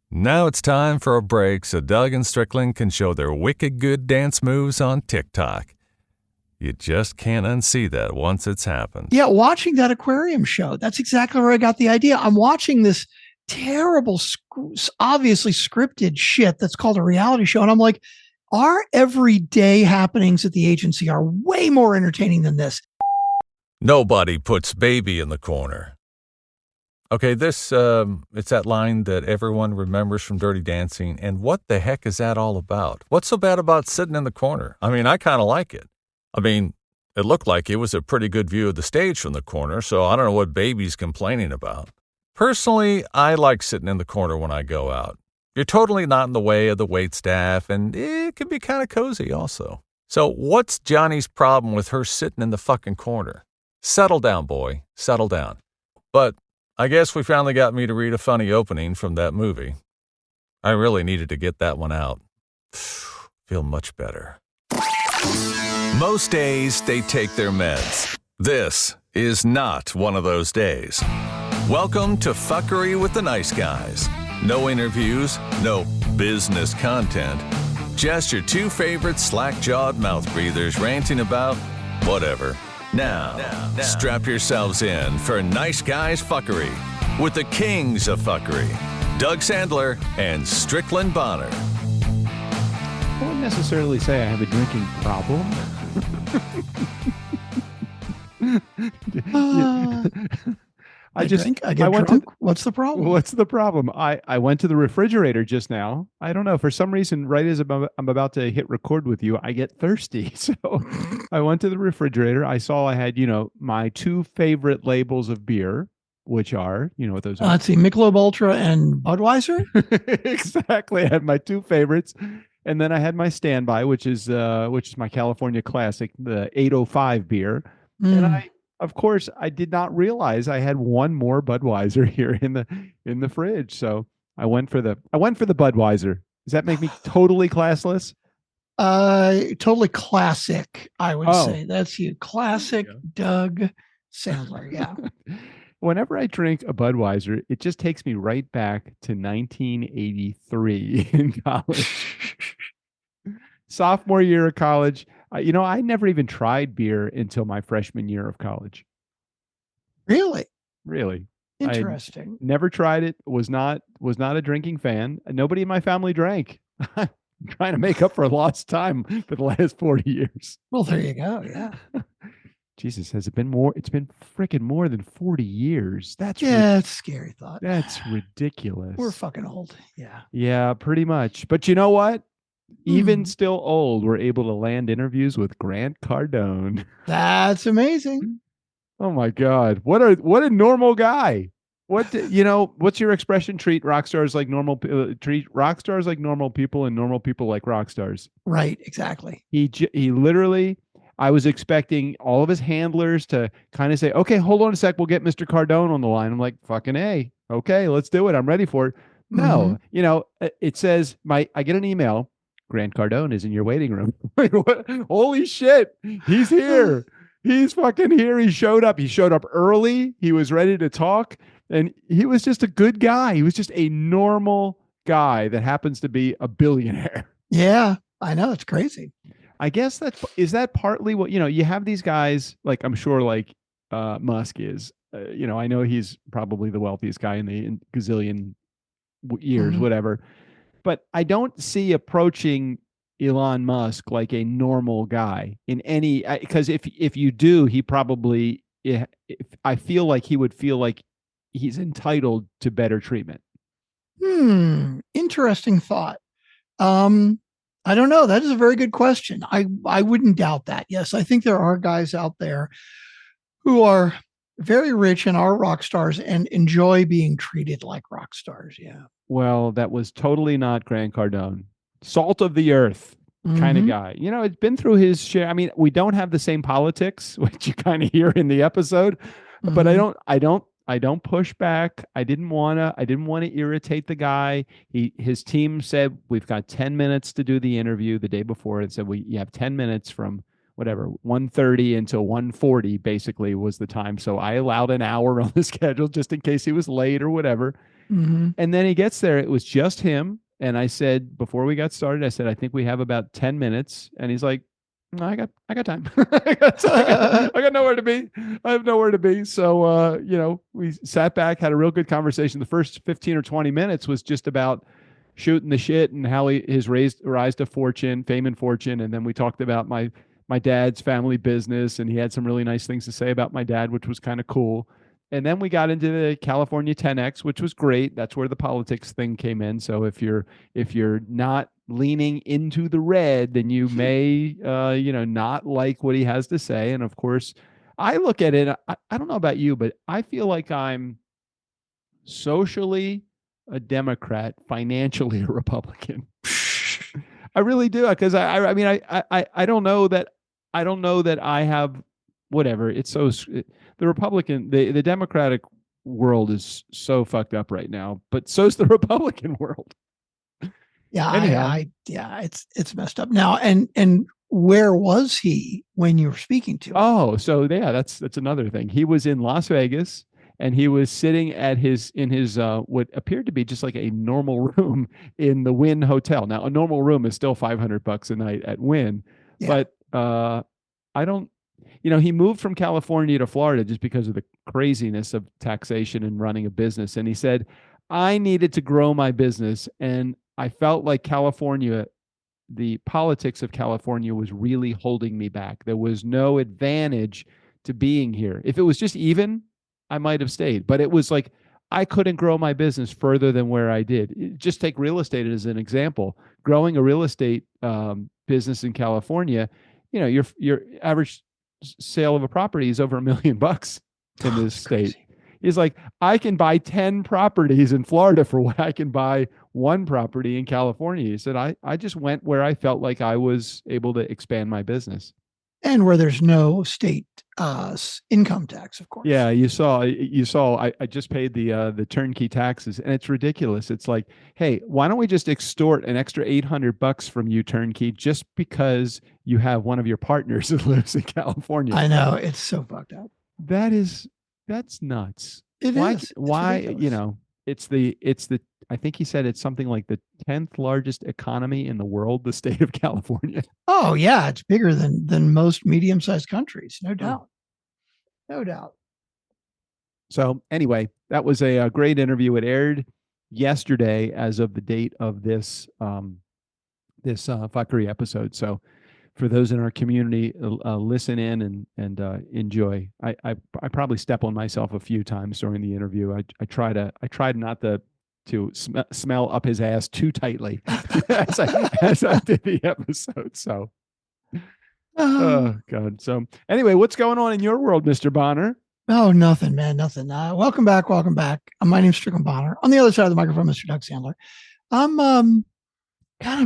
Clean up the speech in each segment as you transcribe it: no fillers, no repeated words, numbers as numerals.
Now it's time for a break so Doug and Strickland can show their wicked good dance moves on TikTok. You just can't unsee that once it's happened. Yeah, watching that aquarium show, that's exactly where I got the idea. I'm watching this terrible, obviously scripted shit that's called a reality show. And I'm like, our everyday happenings at the agency are way more entertaining than this. Nobody puts baby in the corner. Okay, it's that line that everyone remembers from Dirty Dancing. And what the heck is that all about? What's so bad about sitting in the corner? I mean, I kind of like it. I mean, it looked like it was a pretty good view of the stage from the corner, so I don't know what baby's complaining about. Personally, I like sitting in the corner when I go out. You're totally not in the way of the wait staff, and it can be kind of cozy also. So what's Johnny's problem with her sitting in the fucking corner? Settle down, boy. Settle down. But I guess we finally got me to read a funny opening from that movie. I really needed to get that one out. Feel much better. Most days, they take their meds. This is not one of those days. Welcome to Fuckery with the Nice Guys. No interviews, no business content. Just your two favorite slack-jawed mouth breathers ranting about whatever. Now, strap yourselves in for Nice Guys Fuckery with the kings of fuckery, Doug Sandler and Strickland Bonner. I wouldn't necessarily say I have a drinking problem. I get drunk. What's the problem? What's the problem? I went to the refrigerator just now. I don't know. For some reason, right as I'm about to hit record with you, I get thirsty. So I went to the refrigerator. I saw I had, my two favorite labels of beer, which are, what those are? Let's see, Michelob Ultra and Budweiser. Exactly. I had my two favorites. And then I had my standby, which is my California Classic, the 805 beer. And of course, I did not realize I had one more Budweiser here in the fridge. So I went for the Budweiser. Does that make me totally classless? Totally classic, I would say. that's you. Classic Doug Sandler. Yeah. Whenever I drink a Budweiser, it just takes me right back to 1983 in college. Sophomore year of college. I never even tried beer until my freshman year of college. Really? Really. Interesting. I never tried it. Was not a drinking fan. Nobody in my family drank. I'm trying to make up for lost time for the last 40 years. Well, there you go. Yeah. Jesus, has it been more? It's been freaking more than 40 years. That's it's a scary thought. That's ridiculous. We're fucking old. Yeah. Yeah, pretty much. But you know what? Even still old, we're able to land interviews with Grant Cardone. That's amazing. Oh my God. What a normal guy. What's your expression? Treat rock stars like normal people and normal people like rock stars. Right. Exactly. He literally, I was expecting all of his handlers to kind of say, okay, hold on a sec. We'll get Mr. Cardone on the line. I'm like, fucking A. Okay, let's do it. I'm ready for it. No, it says I get an email. Grant Cardone is in your waiting room. Holy shit. He's here. He's fucking here. He showed up. He showed up early. He was ready to talk. And he was just a good guy. He was just a normal guy that happens to be a billionaire. Yeah, I know. It's crazy. I guess is that partly what, you have these guys, like I'm sure like Musk is, I know he's probably the wealthiest guy in the gazillion years, whatever. But I don't see approaching Elon Musk like a normal guy in any, because if you do, he probably, I feel like he would feel like he's entitled to better treatment. Interesting thought. I don't know. That is a very good question. I wouldn't doubt that. Yes, I think there are guys out there who are very rich and are rock stars and enjoy being treated like rock stars. Yeah. Well, that was totally not Grant Cardone. Salt of the earth kind of guy. It's been through his share. I mean, we don't have the same politics, which you kind of hear in the episode, but I don't push back. I didn't want to irritate the guy. His team said, we've got 10 minutes to do the interview the day before. It said, you have 10 minutes from whatever, 1:30 until 1:40 basically was the time. So I allowed an hour on the schedule just in case he was late or whatever. Mhm. And then he gets there. It was just him. And I said, before we got started, I said, I think we have about 10 minutes. And he's like, no, I got time. I got nowhere to be. I have nowhere to be. So, we sat back, had a real good conversation. The first 15 or 20 minutes was just about shooting the shit and how his rise to fame and fortune. And then we talked about my dad's family business, and he had some really nice things to say about my dad, which was kind of cool. And then we got into the California 10X, which was great. That's where the politics thing came in. So if you're not leaning into the red, then you may not like what he has to say. And of course, I look at it, I don't know about you, but I feel like I'm socially a Democrat, financially a Republican. I really do, because I mean I don't know that I have whatever. It's so the Republican the Democratic world is so fucked up right now, but so's the Republican world. Yeah, Anyhow. yeah, it's messed up now. And where was he when you were speaking to him? Oh, so yeah, that's another thing. He was in Las Vegas, and he was sitting in his what appeared to be just like a normal room in the Wynn Hotel. Now, a normal room is still $500 a night at Wynn, Yeah. but I don't. He moved from California to Florida just because of the craziness of taxation and running a business. And he said, I needed to grow my business, and I felt like California, the politics of California was really holding me back. There was no advantage to being here. If it was just even, I might have stayed, but it was like I couldn't grow my business further than where I did. Just take real estate as an example. Growing a real estate business in California, your average sale of a property is over $1 million in this state. Crazy. He's like, I can buy 10 properties in Florida for what I can buy one property in California. He said, I just went where I felt like I was able to expand my business. And where there's no state income tax, of course. Yeah, you saw. I just paid the turnkey taxes, and it's ridiculous. It's like, hey, why don't we just extort an extra $800 from you, turnkey, just because you have one of your partners that lives in California? I know, it's so fucked up. That's nuts. It why? is. It's Why? ridiculous. It's the. I think he said it's something like the 10th largest economy in the world, the state of California. Oh yeah, it's bigger than most medium-sized countries, no doubt. No doubt. So anyway, that was a great interview. It aired yesterday as of the date of this fuckery episode. So for those in our community, listen in and enjoy. I probably step on myself a few times during the interview. I tried not to smell up his ass too tightly as I did the episode. So, oh God. So anyway, what's going on in your world, Mr. Bonner? Oh, nothing, man, nothing. Welcome back. My name's Strickland Bonner. On the other side of the microphone, Mr. Doug Sandler. I'm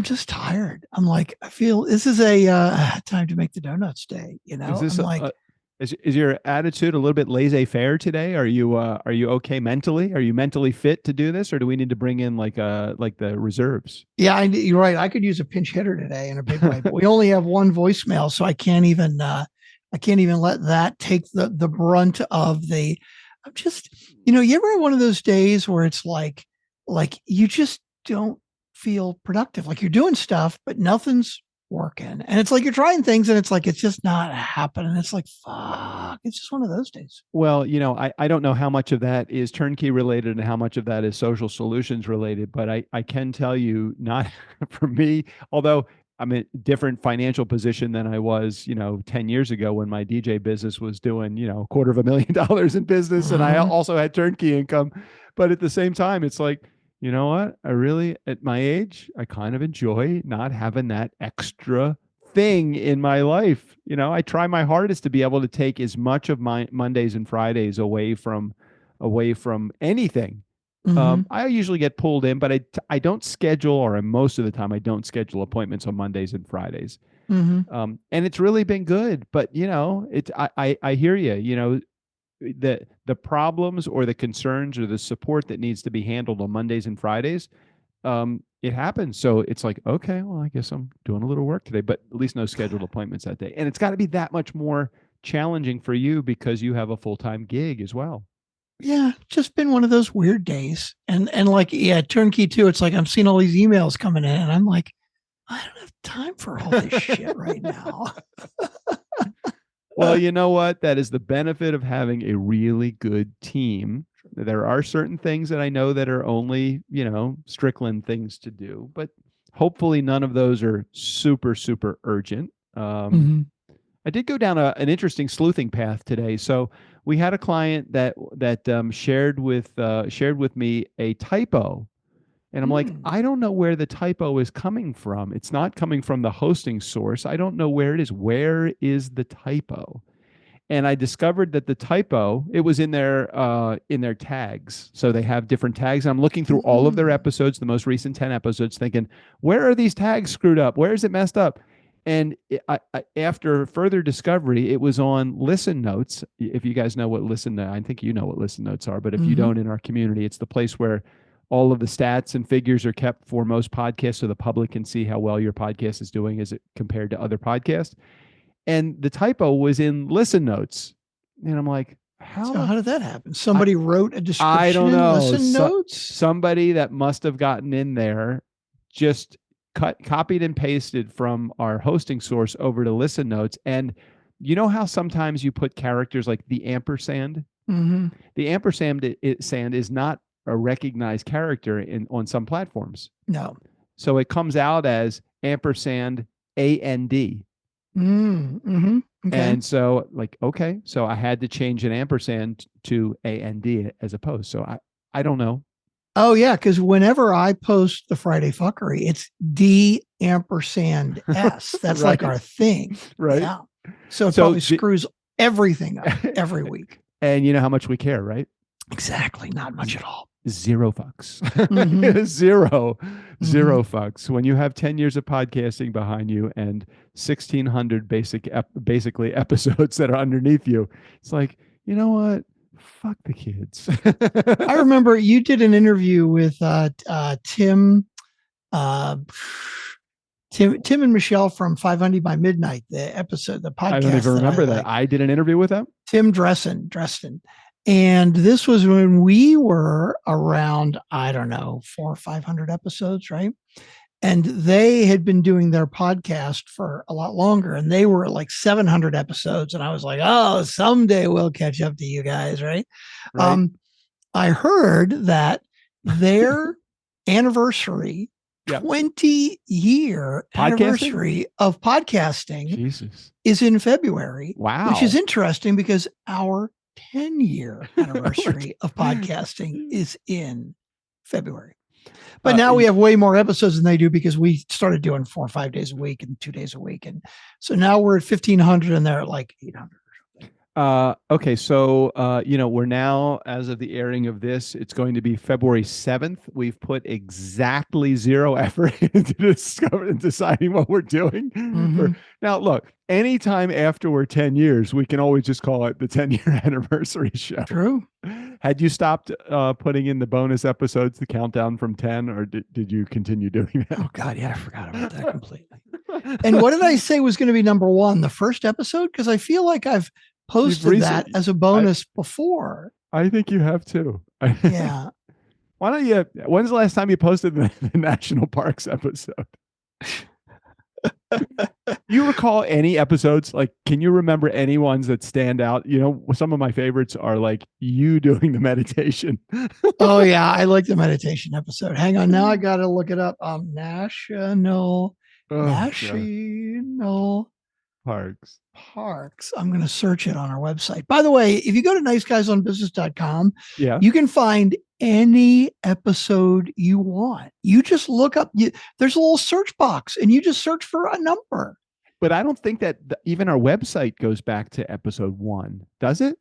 just tired. I'm like, I feel this is a time to make the donuts day. Is this I'm like, is your attitude a little bit laissez-faire today? Are you okay mentally? Are you mentally fit to do this, or do we need to bring in like the reserves? yeah, you're right. I could use a pinch hitter today in a big way, but we only have one voicemail, so I can't even let that take the brunt of the. I'm just, you ever have one of those days where it's like you just don't feel productive, like you're doing stuff, but nothing's working, and it's like you're trying things, and it's like it's just not happening. It's like fuck. It's just one of those days. Well, I don't know how much of that is turnkey related and how much of that is social solutions related, but I can tell you, not for me, although I'm in a different financial position than I was, 10 years ago when my DJ business was doing, $250,000 in business, and I also had turnkey income. But at the same time, it's like, you know what? I really, at my age, I kind of enjoy not having that extra thing in my life. I try my hardest to be able to take as much of my Mondays and Fridays away from anything. I usually get pulled in, but I don't schedule, or most of the time I don't schedule appointments on Mondays and Fridays. And it's really been good, but I hear you, the problems or the concerns or the support that needs to be handled on Mondays and Fridays, it happens. So it's like, okay, well, I guess I'm doing a little work today, but at least no scheduled appointments that day. And it's got to be that much more challenging for you because you have a full-time gig as well. Yeah, just been one of those weird days. And like, yeah, turnkey too. It's like I'm seeing all these emails coming in, and I'm like, I don't have time for all this shit right now. Well, you know what? That is the benefit of having a really good team. There are certain things that I know that are only, Strickland things to do, but hopefully none of those are super, super urgent. Mhm. I did go down an interesting sleuthing path today. So we had a client that shared with me a typo, and I'm like, I don't know where the typo is coming from. It's not coming from the hosting source. I don't know where it is. Where is the typo? And I discovered that the typo, it was in their tags. So they have different tags. I'm looking through all of their episodes, the most recent 10 episodes, thinking, where are these tags screwed up? Where is it messed up? And after further discovery, it was on Listen Notes. If you guys know what I think you know what Listen Notes are, but if you don't, in our community, it's the place where all of the stats and figures are kept for most podcasts, so the public can see how well your podcast is doing as it compared to other podcasts. And the typo was in Listen Notes, and I'm like, So how did that happen? Somebody wrote a description I don't in know. Listen Notes? Somebody that must have gotten in there just copied and pasted from our hosting source over to Listen Notes. And you know how sometimes you put characters like the ampersand? The ampersand sand is not a recognized character on some platforms. No. So it comes out as ampersand AND. Okay. And so so I had to change an ampersand to AND as opposed. So I don't know. Oh yeah, because whenever I post the Friday fuckery, it's D ampersand S. That's Right. like our thing. Right. Yeah. So it probably screws everything up every week. And you know how much we care, right? Exactly. Not much at all. Zero fucks. Mm-hmm. Zero fucks. When you have 10 years of podcasting behind you and 1,600 basically episodes that are underneath you, it's like, you know what? Fuck the kids. I remember you did an interview with Tim and Michelle from 500 by Midnight, the podcast. I don't even remember that. I did an interview with them. Tim Dresden. And this was when we were around, I don't know, 400 or 500 episodes, right? And they had been doing their podcast for a lot longer, and they were at like 700 episodes. And I was like, oh, someday we'll catch up to you guys, right? I heard that their anniversary, 20-year anniversary of podcasting is in February. Wow. Which is interesting because our 10-year anniversary of podcasting is in February. But now we have way more episodes than they do because we started doing 4 or 5 days a week and 2 days a week. And so now we're at 1,500 and they're at like 800 or something. Okay. So, we're now, as of the airing of this, it's going to be February 7th. We've put exactly zero effort into deciding what we're doing. Now, look, anytime after we're 10 years, we can always just call it the 10-year anniversary show. True. Had you stopped putting in the bonus episodes, the countdown from 10, or did you continue doing that? Oh, God, yeah, I forgot about that completely. And what did I say was going to be number one? The first episode? Because I feel like I've posted that as a bonus before. I think you have too. Yeah. Why don't you? When's the last time you posted the National Parks episode? You recall any episodes? Like, can you remember any ones that stand out? Some of my favorites are like you doing the meditation. Oh yeah, I like the meditation episode. Hang on, now I got to look it up. National Parks. I'm going to search it on our website. By the way, if you go to niceguysonbusiness.com, you can find any episode you want. You just look up, there's a little search box and you just search for a number. But I don't think that even our website goes back to episode 1, does it?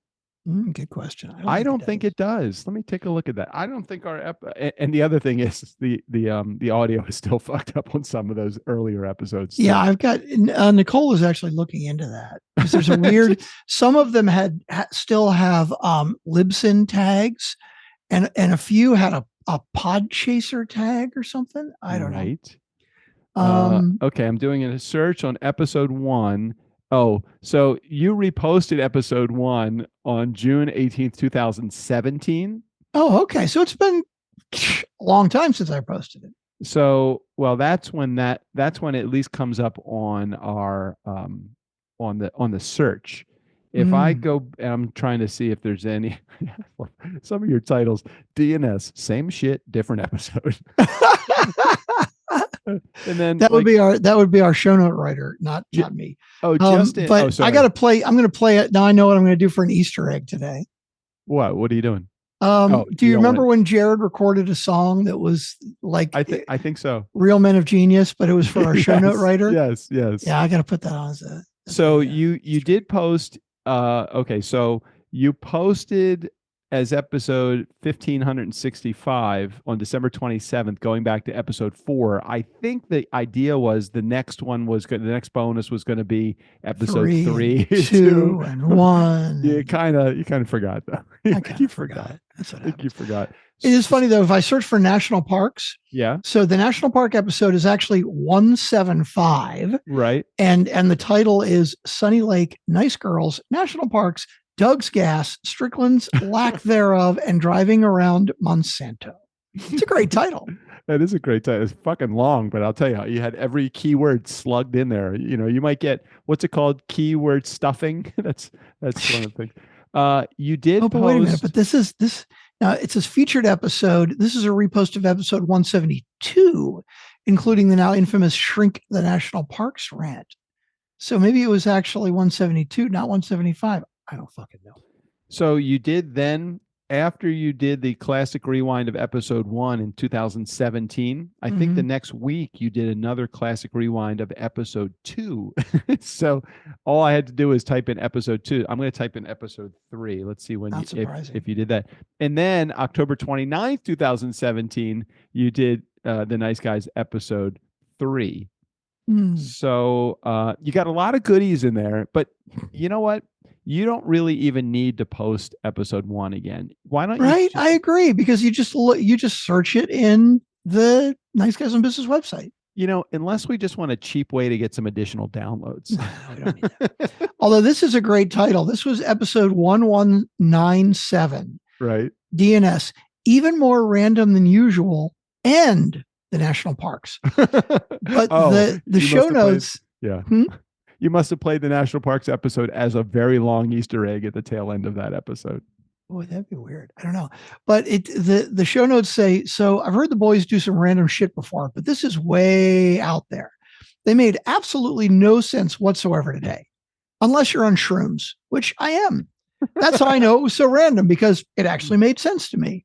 Good question. I don't think it does. Let me take a look at that. I don't think our and the other thing is the audio is still fucked up on some of those earlier episodes too. Yeah, I've got Nicole is actually looking into that because there's a weird. Some of them still have Libsyn tags, and a few had a pod chaser tag or something. I don't know. Okay, I'm doing a search on episode 1. Oh, so you reposted episode 1 on June 18th, 2017. Oh, okay. So it's been a long time since I posted it. So, well, that's when it at least comes up on our on the search. If I go, and I'm trying to see if there's any some of your titles, DNS, same shit, different episode. And then that would be our show note writer, not me. Oh, Justin. But I got to play. I'm going to play it now. I know what I'm going to do for an Easter egg today. What are you doing? Do you remember when Jared recorded a song that was like, I think so, Real Men of Genius, but it was for our show note writer? Yes. Yeah, I got to put that on as a. So you did post. Okay, so you posted as episode 1565 on December 27th, going back to episode 4. I think the idea was the next bonus was going to be episode 3, 2, and 1. You kind of forgot though. I kind of forgot. That's what happened. You forgot. It is funny though, if I search for national parks. Yeah. So the national park episode is actually 175. Right. And the title is Sunny Lake, Nice Girls, National Parks, Doug's Gas, Strickland's Lack Thereof, and Driving Around Monsanto. It's a great title. That is a great title. It's fucking long, but I'll tell you, you had every keyword slugged in there. You know, you might get, what's it called? Keyword stuffing. That's one of the things. You did. Oh, but wait a minute. But this. Now, it says featured episode. This is a repost of episode 172, including the now infamous Shrink the National Parks rant. So maybe it was actually 172, not 175. I don't fucking know. So you did then, after you did the classic rewind of episode 1 in 2017, I think the next week you did another classic rewind of episode 2. So all I had to do is type in episode 2. I'm going to type in episode 3. Let's see when if you did that. And then October 29th, 2017, you did the Nice Guys episode 3. So you got a lot of goodies in there, but you know what? You don't really even need to post episode 1 again. Why don't you? Right. I agree, because you just search it in the Nice Guys on Business website. You know, unless we just want a cheap way to get some additional downloads. We don't need that. Although this is a great title. This was episode 1197. Right. DNS, even more random than usual, and the national parks. But the show notes. Yeah. You must have played the National Parks episode as a very long Easter egg at the tail end of that episode. Boy, that'd be weird. I don't know. But the show notes say, so I've heard the boys do some random shit before, but this is way out there. They made absolutely no sense whatsoever today, unless you're on shrooms, which I am. That's how I know it was so random, because it actually made sense to me.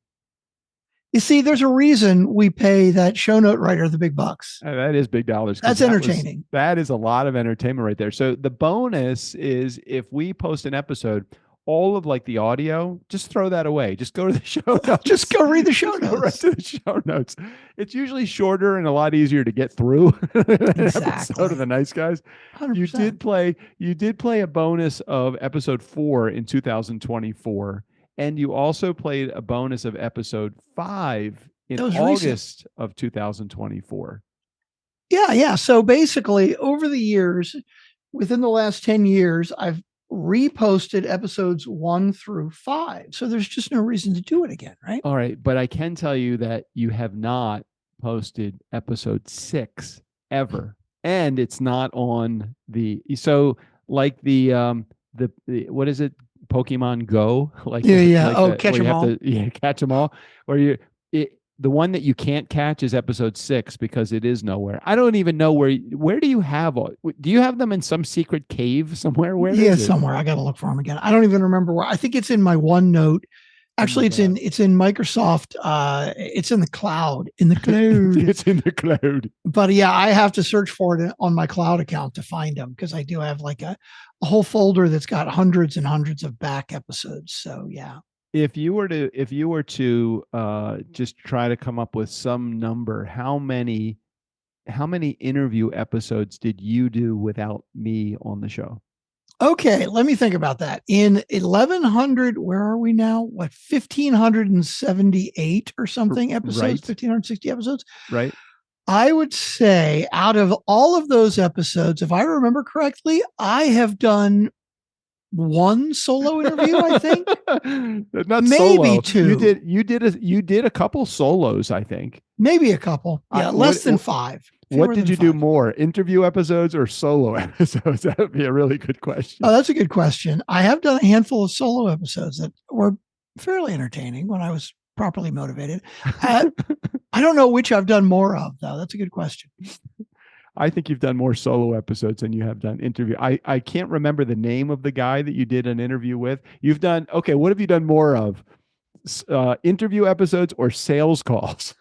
You see, there's a reason we pay that show note writer the big bucks. That is big dollars. That's entertaining. That is a lot of entertainment right there. So the bonus is, if we post an episode, all of like the audio, just throw that away. Just go to the show notes. Just go read the show notes. Go right to the show notes. It's usually shorter and a lot easier to get through an episode of the Nice Guys. 100%. You did play a bonus of episode 4 in 2024. And you also played a bonus of episode 5 in August of 2024. Yeah. So basically, over the years, within the last 10 years, I've reposted episodes 1 through 5. So there's just no reason to do it again, right? All right. But I can tell you that you have not posted episode 6 ever. And it's not on the, so like the what is it? Pokemon Go, catch them all. Catch them all. Or the one that you can't catch is episode 6, because it is nowhere. I don't even know where do you have all? Do you have them in some secret cave somewhere? Where? Yeah, somewhere. I got to look for them again. I don't even remember where. I think it's in my OneNote. Actually, it's in Microsoft. It's in the cloud. It's in the cloud. But yeah, I have to search for it on my cloud account to find them, because I do have like a whole folder that's got hundreds and hundreds of back episodes. So yeah. If you were to just try to come up with some number, how many interview episodes did you do without me on the show? Okay, let me think about that. In 1100, where are we now? 1578 or something episodes, right. 1560 episodes. Right. I would say out of all of those episodes, if I remember correctly, I have done one solo interview, I think. Not Maybe solo. two. You did a couple solos, I think. Maybe a couple. Yeah, less than 5. What did you do 5. more, interview episodes or solo episodes? That would be a really good question. Oh, that's a good question. I have done a handful of solo episodes that were fairly entertaining when I was properly motivated. I don't know which I've done more of, though. That's a good question. I think you've done more solo episodes than you have done interview. I can't remember the name of the guy that you did an interview with. You've done, okay, what have you done more of? Interview episodes or sales calls?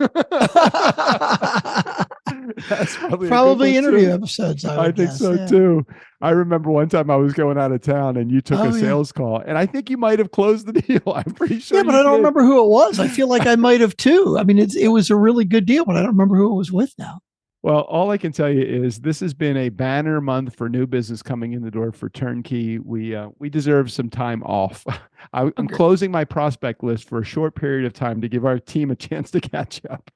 That's probably interview episodes. I think so too. I remember one time I was going out of town and you took a sales call, and I think you might have closed the deal. I'm pretty sure. Yeah, but I don't remember who it was. I feel like I might have too. I mean, it was a really good deal, but I don't remember who it was with now. Well, all I can tell you is this has been a banner month for new business coming in the door for Turnkey. We deserve some time off. I'm closing my prospect list for a short period of time to give our team a chance to catch up.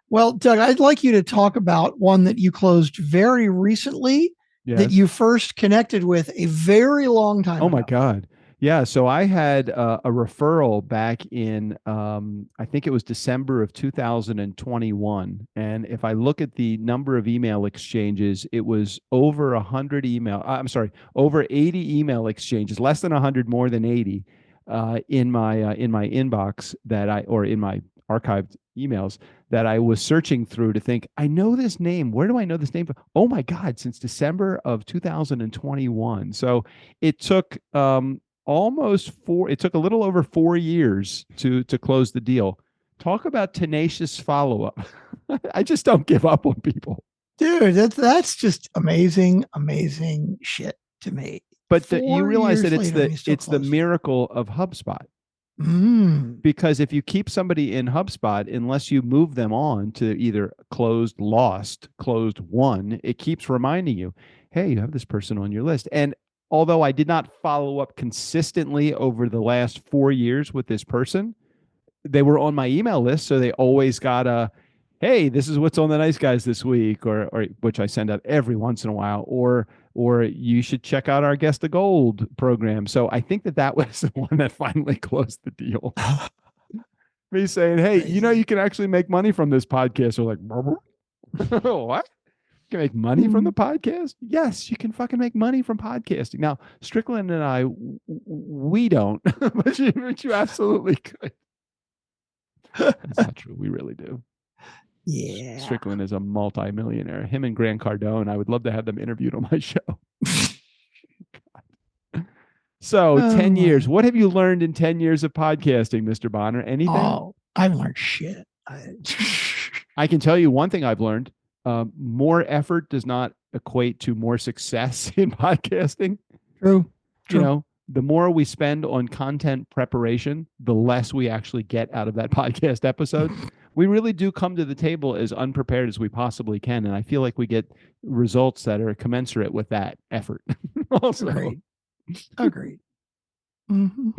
Well, Doug, I'd like you to talk about one that you closed very recently that you first connected with a very long time ago. Oh my God. Yeah. So I had a referral back in, I think it was December of 2021. And if I look at the number of email exchanges, it was over 100 over 80 email exchanges, less than 100, more than 80 in my inbox or in my archived emails that I was searching through to think, I know this name. Where do I know this name from? Oh my God, since December of 2021. So it took, it took a little over 4 years to close the deal. Talk about tenacious follow-up. I just don't give up on people. Dude, that's just amazing shit to me. But you realize that it's the miracle of HubSpot. Because if you keep somebody in HubSpot, unless you move them on to either closed, lost, closed, won, it keeps reminding you, hey, you have this person on your list. And although I did not follow up consistently over the last 4 years with this person, they were on my email list. So they always got a, hey, this is what's on the Nice Guys this week, or which I send out every once in a while, or you should check out our Guest of Gold program. So I think that was the one that finally closed the deal. Me saying, hey, you can actually make money from this podcast. Or like, what? You can make money from the podcast? Yes, you can fucking make money from podcasting. Now, Strickland and I, we don't, but you absolutely could. That's not true. We really do. Yeah. Strickland is a multi-millionaire. Him and Grant Cardone, I would love to have them interviewed on my show. So 10 years. What have you learned in 10 years of podcasting, Mr. Bonner? Anything? Oh, I've learned shit. I can tell you one thing I've learned. More effort does not equate to more success in podcasting. True. The more we spend on content preparation, the less we actually get out of that podcast episode. We really do come to the table as unprepared as we possibly can. And I feel like we get results that are commensurate with that effort. Also. Agreed. Mm-hmm.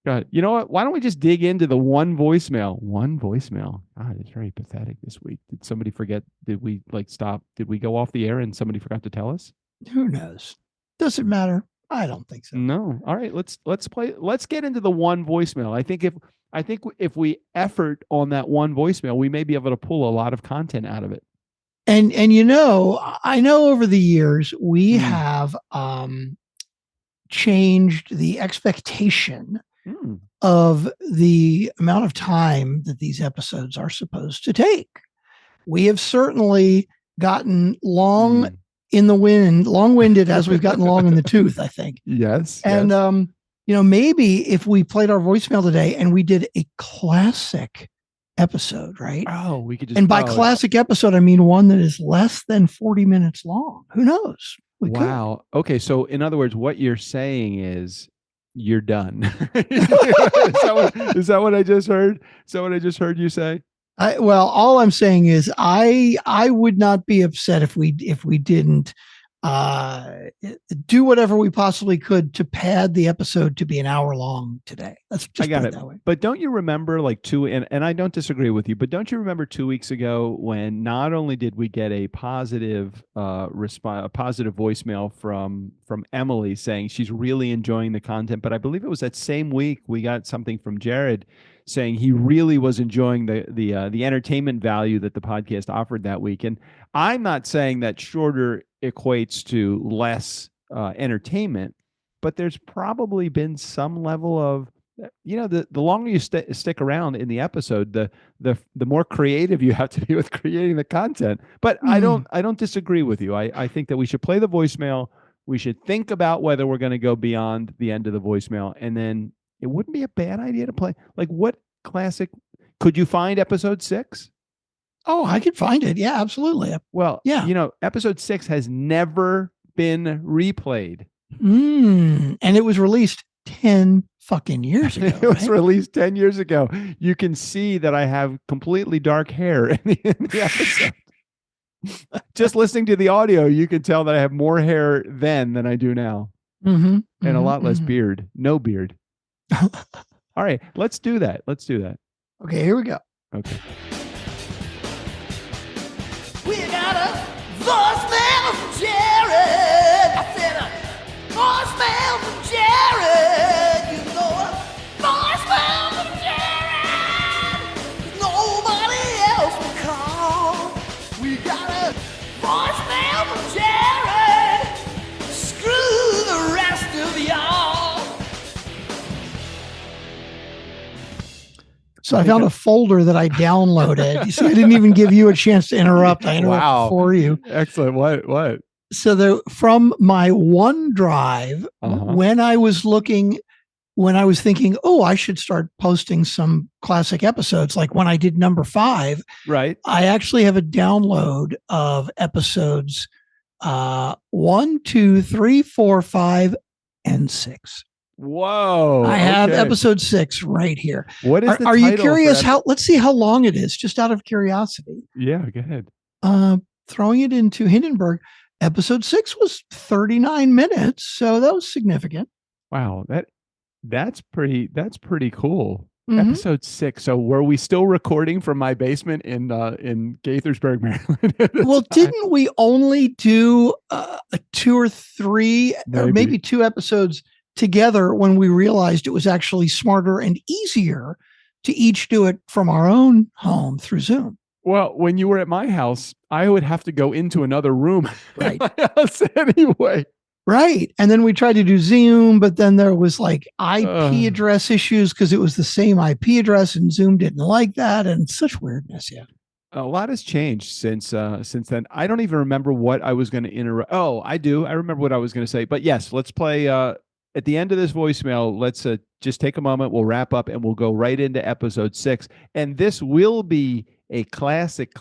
God, you know what? Why don't we just dig into the one voicemail? One voicemail. God, it's very pathetic this week. Did somebody forget? Did we stop? Did we go off the air and somebody forgot to tell us? Who knows? Doesn't matter. I don't think so. No. All right. Let's get into the one voicemail. I think if we effort on that one voicemail, we may be able to pull a lot of content out of it. And I know over the years we have changed the expectation of the amount of time that these episodes are supposed to take. We have certainly gotten long in the wind, long-winded as we've gotten long in the tooth, I think. Yes. And, maybe if we played our voicemail today and we did a classic episode, right? Oh, we could just. And by classic episode, I mean one that is less than 40 minutes long. Who knows? Wow. Okay. So in other words, what you're saying is you're done. Is that what I just heard? Is that what I just heard you say? Well, all I'm saying is I would not be upset if we didn't do whatever we possibly could to pad the episode to be an hour long today. Let's just put it that way. But don't you remember and I don't disagree with you, but don't you remember 2 weeks ago when not only did we get a positive response, a positive voicemail from Emily saying she's really enjoying the content, but I believe it was that same week we got something from Jared saying he really was enjoying the entertainment value that the podcast offered that week. And I'm not saying that shorter equates to less entertainment, but there's probably been some level of, the longer you stick around in the episode, the more creative you have to be with creating the content. But I don't disagree with you. I think that we should play the voicemail. We should think about whether we're going to go beyond the end of the voicemail, and then it wouldn't be a bad idea to play. Like, what classic could you find? Episode 6? Oh, I could find it. Yeah, absolutely. Well, yeah. Episode 6 has never been replayed. And it was released 10 fucking years ago. It was released 10 years ago. You can see that I have completely dark hair in the episode. Just listening to the audio, you can tell that I have more hair then than I do now. And a lot less beard. No beard. All right, let's do that. Okay, here we go. Okay. We got a voicemail from Jared. I said a voicemail from Jared. You know a voicemail from Jared. Nobody else will call. We got a voicemail from Jared. Screw the rest of y'all. So I found a folder that I downloaded. You see, I didn't even give you a chance to interrupt. I interrupted for you. Excellent. What? So from my OneDrive, when I was thinking, oh, I should start posting some classic episodes, like when I did number 5. Right. I actually have a download of episodes 1, 2, 3, 4, 5, and 6. Whoa. I have episode 6 right here. What is the Are you title curious let's see how long it is, just out of curiosity. Yeah, go ahead. Throwing it into Hindenburg, episode 6 was 39 minutes, so that was significant. Wow, that's pretty cool. Episode 6. So were we still recording from my basement in Gaithersburg, Maryland? Well, didn't we only do 2 or 3 or maybe 2 episodes together when we realized it was actually smarter and easier to each do it from our own home through Zoom? Well, when you were at my house, I would have to go into another room right. at my house anyway. Right. And then we tried to do Zoom, but then there was like IP address issues because it was the same IP address and Zoom didn't like that, and such weirdness. Yeah. A lot has changed since then. I don't even remember what I was going to interrupt. Oh, I do. I remember what I was going to say. But yes, let's play at the end of this voicemail. Let's just take a moment. We'll wrap up and we'll go right into episode 6. And this will be a classic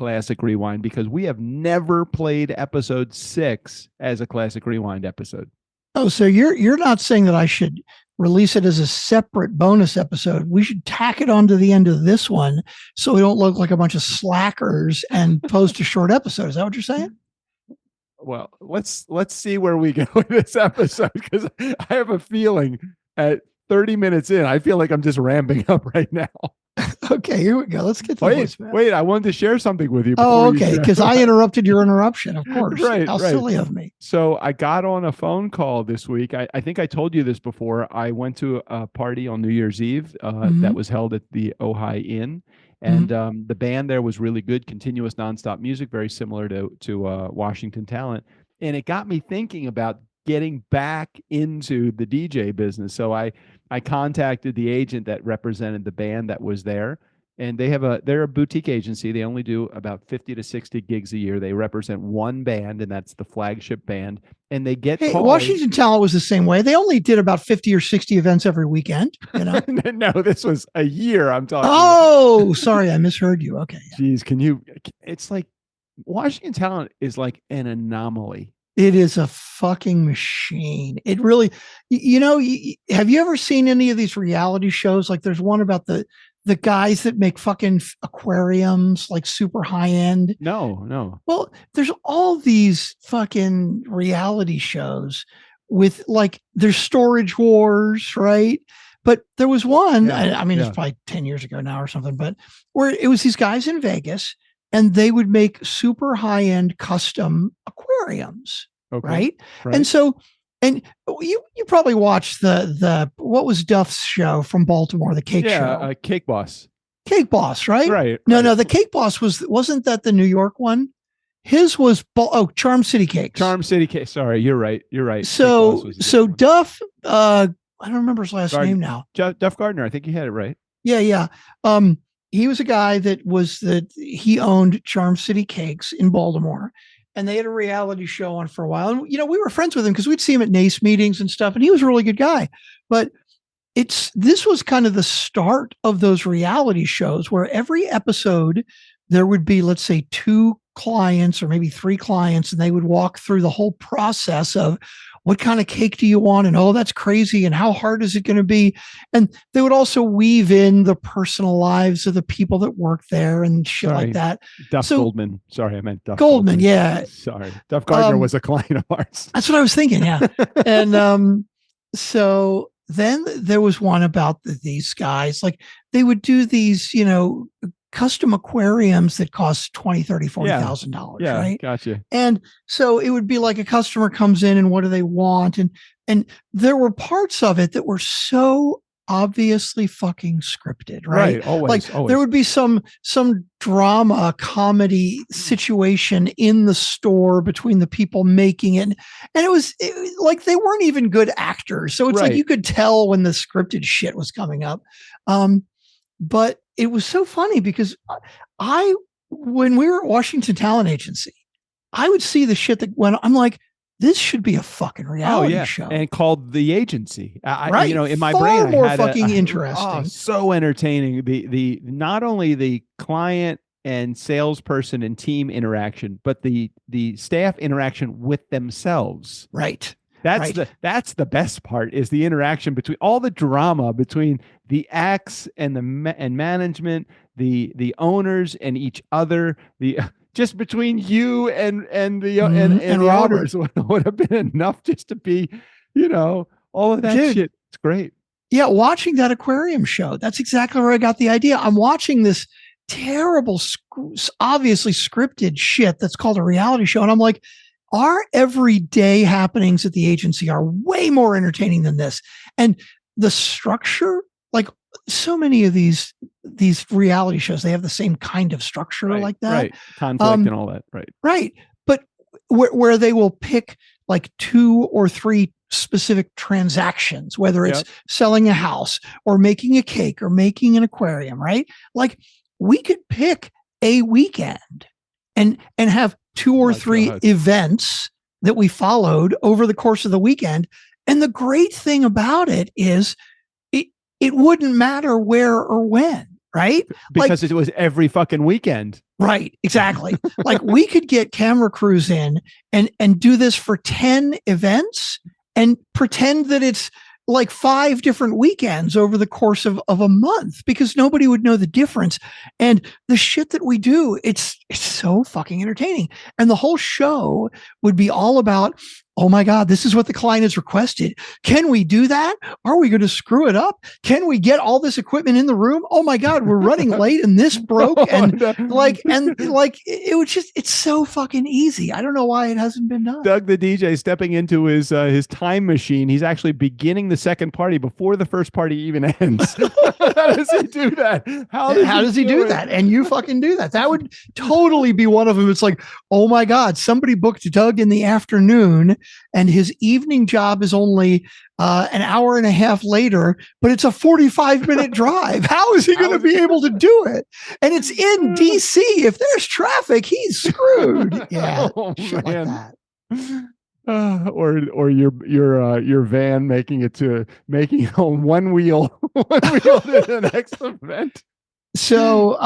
rewind because we have never played episode 6 as a classic rewind episode. Oh, so you're not saying that I should release it as a separate bonus episode? We should tack it onto the end of this one so we don't look like a bunch of slackers and post a short episode. Is that what you're saying? Well, let's see where we go with this episode, because I have a feeling at 30 minutes in, I feel like I'm just ramping up right now. Okay, here we go. Let's get to voicemail. Wait, I wanted to share something with you. Oh, okay, because I interrupted your interruption, of course. Right, How silly of me. So I got on a phone call this week. I think I told you this before. I went to a party on New Year's Eve that was held at the Ojai Inn. And the band there was really good, continuous nonstop music, very similar to Washington Talent. And it got me thinking about getting back into the DJ business. So I contacted the agent that represented the band that was there. And they're a boutique agency. They only do about 50 to 60 gigs a year. They represent one band, and that's the flagship band. And they get calls. Washington Talent was the same way. They only did about 50 or 60 events every weekend. You know? No, this was a year I'm talking about. Sorry, I misheard you. Okay. Jeez, it's like Washington Talent is like an anomaly. It is a fucking machine. It really, have you ever seen any of these reality shows? Like there's one about the the guys that make fucking aquariums, like super high end. No. Well, there's all these fucking reality shows with like there's Storage Wars, right? But there was one, Yeah, I mean, it's probably 10 years ago now or something, but where it was these guys in Vegas and they would make super high end custom aquariums, Okay. right? And so, and you probably watched the what was Duff's show from Baltimore, the cake show? Cake Boss. Cake Boss, right? Right. No, the Cake Boss wasn't that the New York one? His was Charm City Cakes. Charm City Cake. Sorry, you're right. So Duff, I don't remember his last name now. Duff Gardner. I think you had it right. Yeah. He was a guy he owned Charm City Cakes in Baltimore, and they had a reality show on for a while. And, we were friends with him because we'd see him at NACE meetings and stuff, and he was a really good guy. But this was kind of the start of those reality shows where every episode there would be, let's say, 2 clients or maybe 3 clients, and they would walk through the whole process of what kind of cake do you want? And that's crazy. And how hard is it going to be? And they would also weave in the personal lives of the people that work there and shit like that. Duff Goldman. Sorry, I meant Duff Goldman. Yeah. Sorry. Duff Gardner was a client of ours. That's what I was thinking. Yeah. And so then there was one about these guys, like they would do these, custom aquariums that cost $20,000, $30,000, $40,000, right? Gotcha. And so it would be like a customer comes in and what do they want? And there were parts of it that were so obviously fucking scripted, right? Always. There would be some drama comedy situation in the store between the people making it. And it was like they weren't even good actors. So it's like you could tell when the scripted shit was coming up. But it was so funny because when we were at Washington Talent Agency, I would see the shit that went. I'm like, this should be a fucking reality show, and called The Agency. Right, in my far brain, more I had fucking interesting. So entertaining. The not only the client and salesperson and team interaction, but the staff interaction with themselves. Right. That's the best part, is the interaction between all the drama between the acts and and management, the owners and each other, just between you and the owners would have been enough just to be, all of that shit. It's great. Yeah, watching that aquarium show, that's exactly where I got the idea. I'm watching this terrible, obviously scripted shit that's called a reality show, and I'm like, our everyday happenings at the agency are way more entertaining than this. And the structure, like so many of these reality shows, they have the same kind of structure like that. Right. Conflict and all that. Right. Right. But where they will pick like 2 or 3 specific transactions, whether it's selling a house or making a cake or making an aquarium, right? Like we could pick a weekend and have 2 or 3 events that we followed over the course of the weekend. And the great thing about it is it wouldn't matter where or when, right? Because it was every fucking weekend. Right. Exactly. Like we could get camera crews in and do this for 10 events and pretend that it's like 5 different weekends over the course of a month, because nobody would know the difference. And the shit that we do, it's so fucking entertaining. And the whole show would be all about, oh my God, this is what the client has requested. Can we do that? Are we going to screw it up? Can we get all this equipment in the room? Oh my God, we're running late and this broke. And it was just, it's so fucking easy. I don't know why it hasn't been done. Doug, the DJ, stepping into his time machine. He's actually beginning the second party before the first party even ends. How does he do that? How does he do that? And you fucking do that. That would totally be one of them. It's like, oh my God, somebody booked Doug in the afternoon and his evening job is only an hour and a half later, but it's a 45-minute drive. How is he going to be able to do it? And it's in DC. If there's traffic, he's screwed. Yeah, shit like that. Or your van making it on one wheel to the next event. So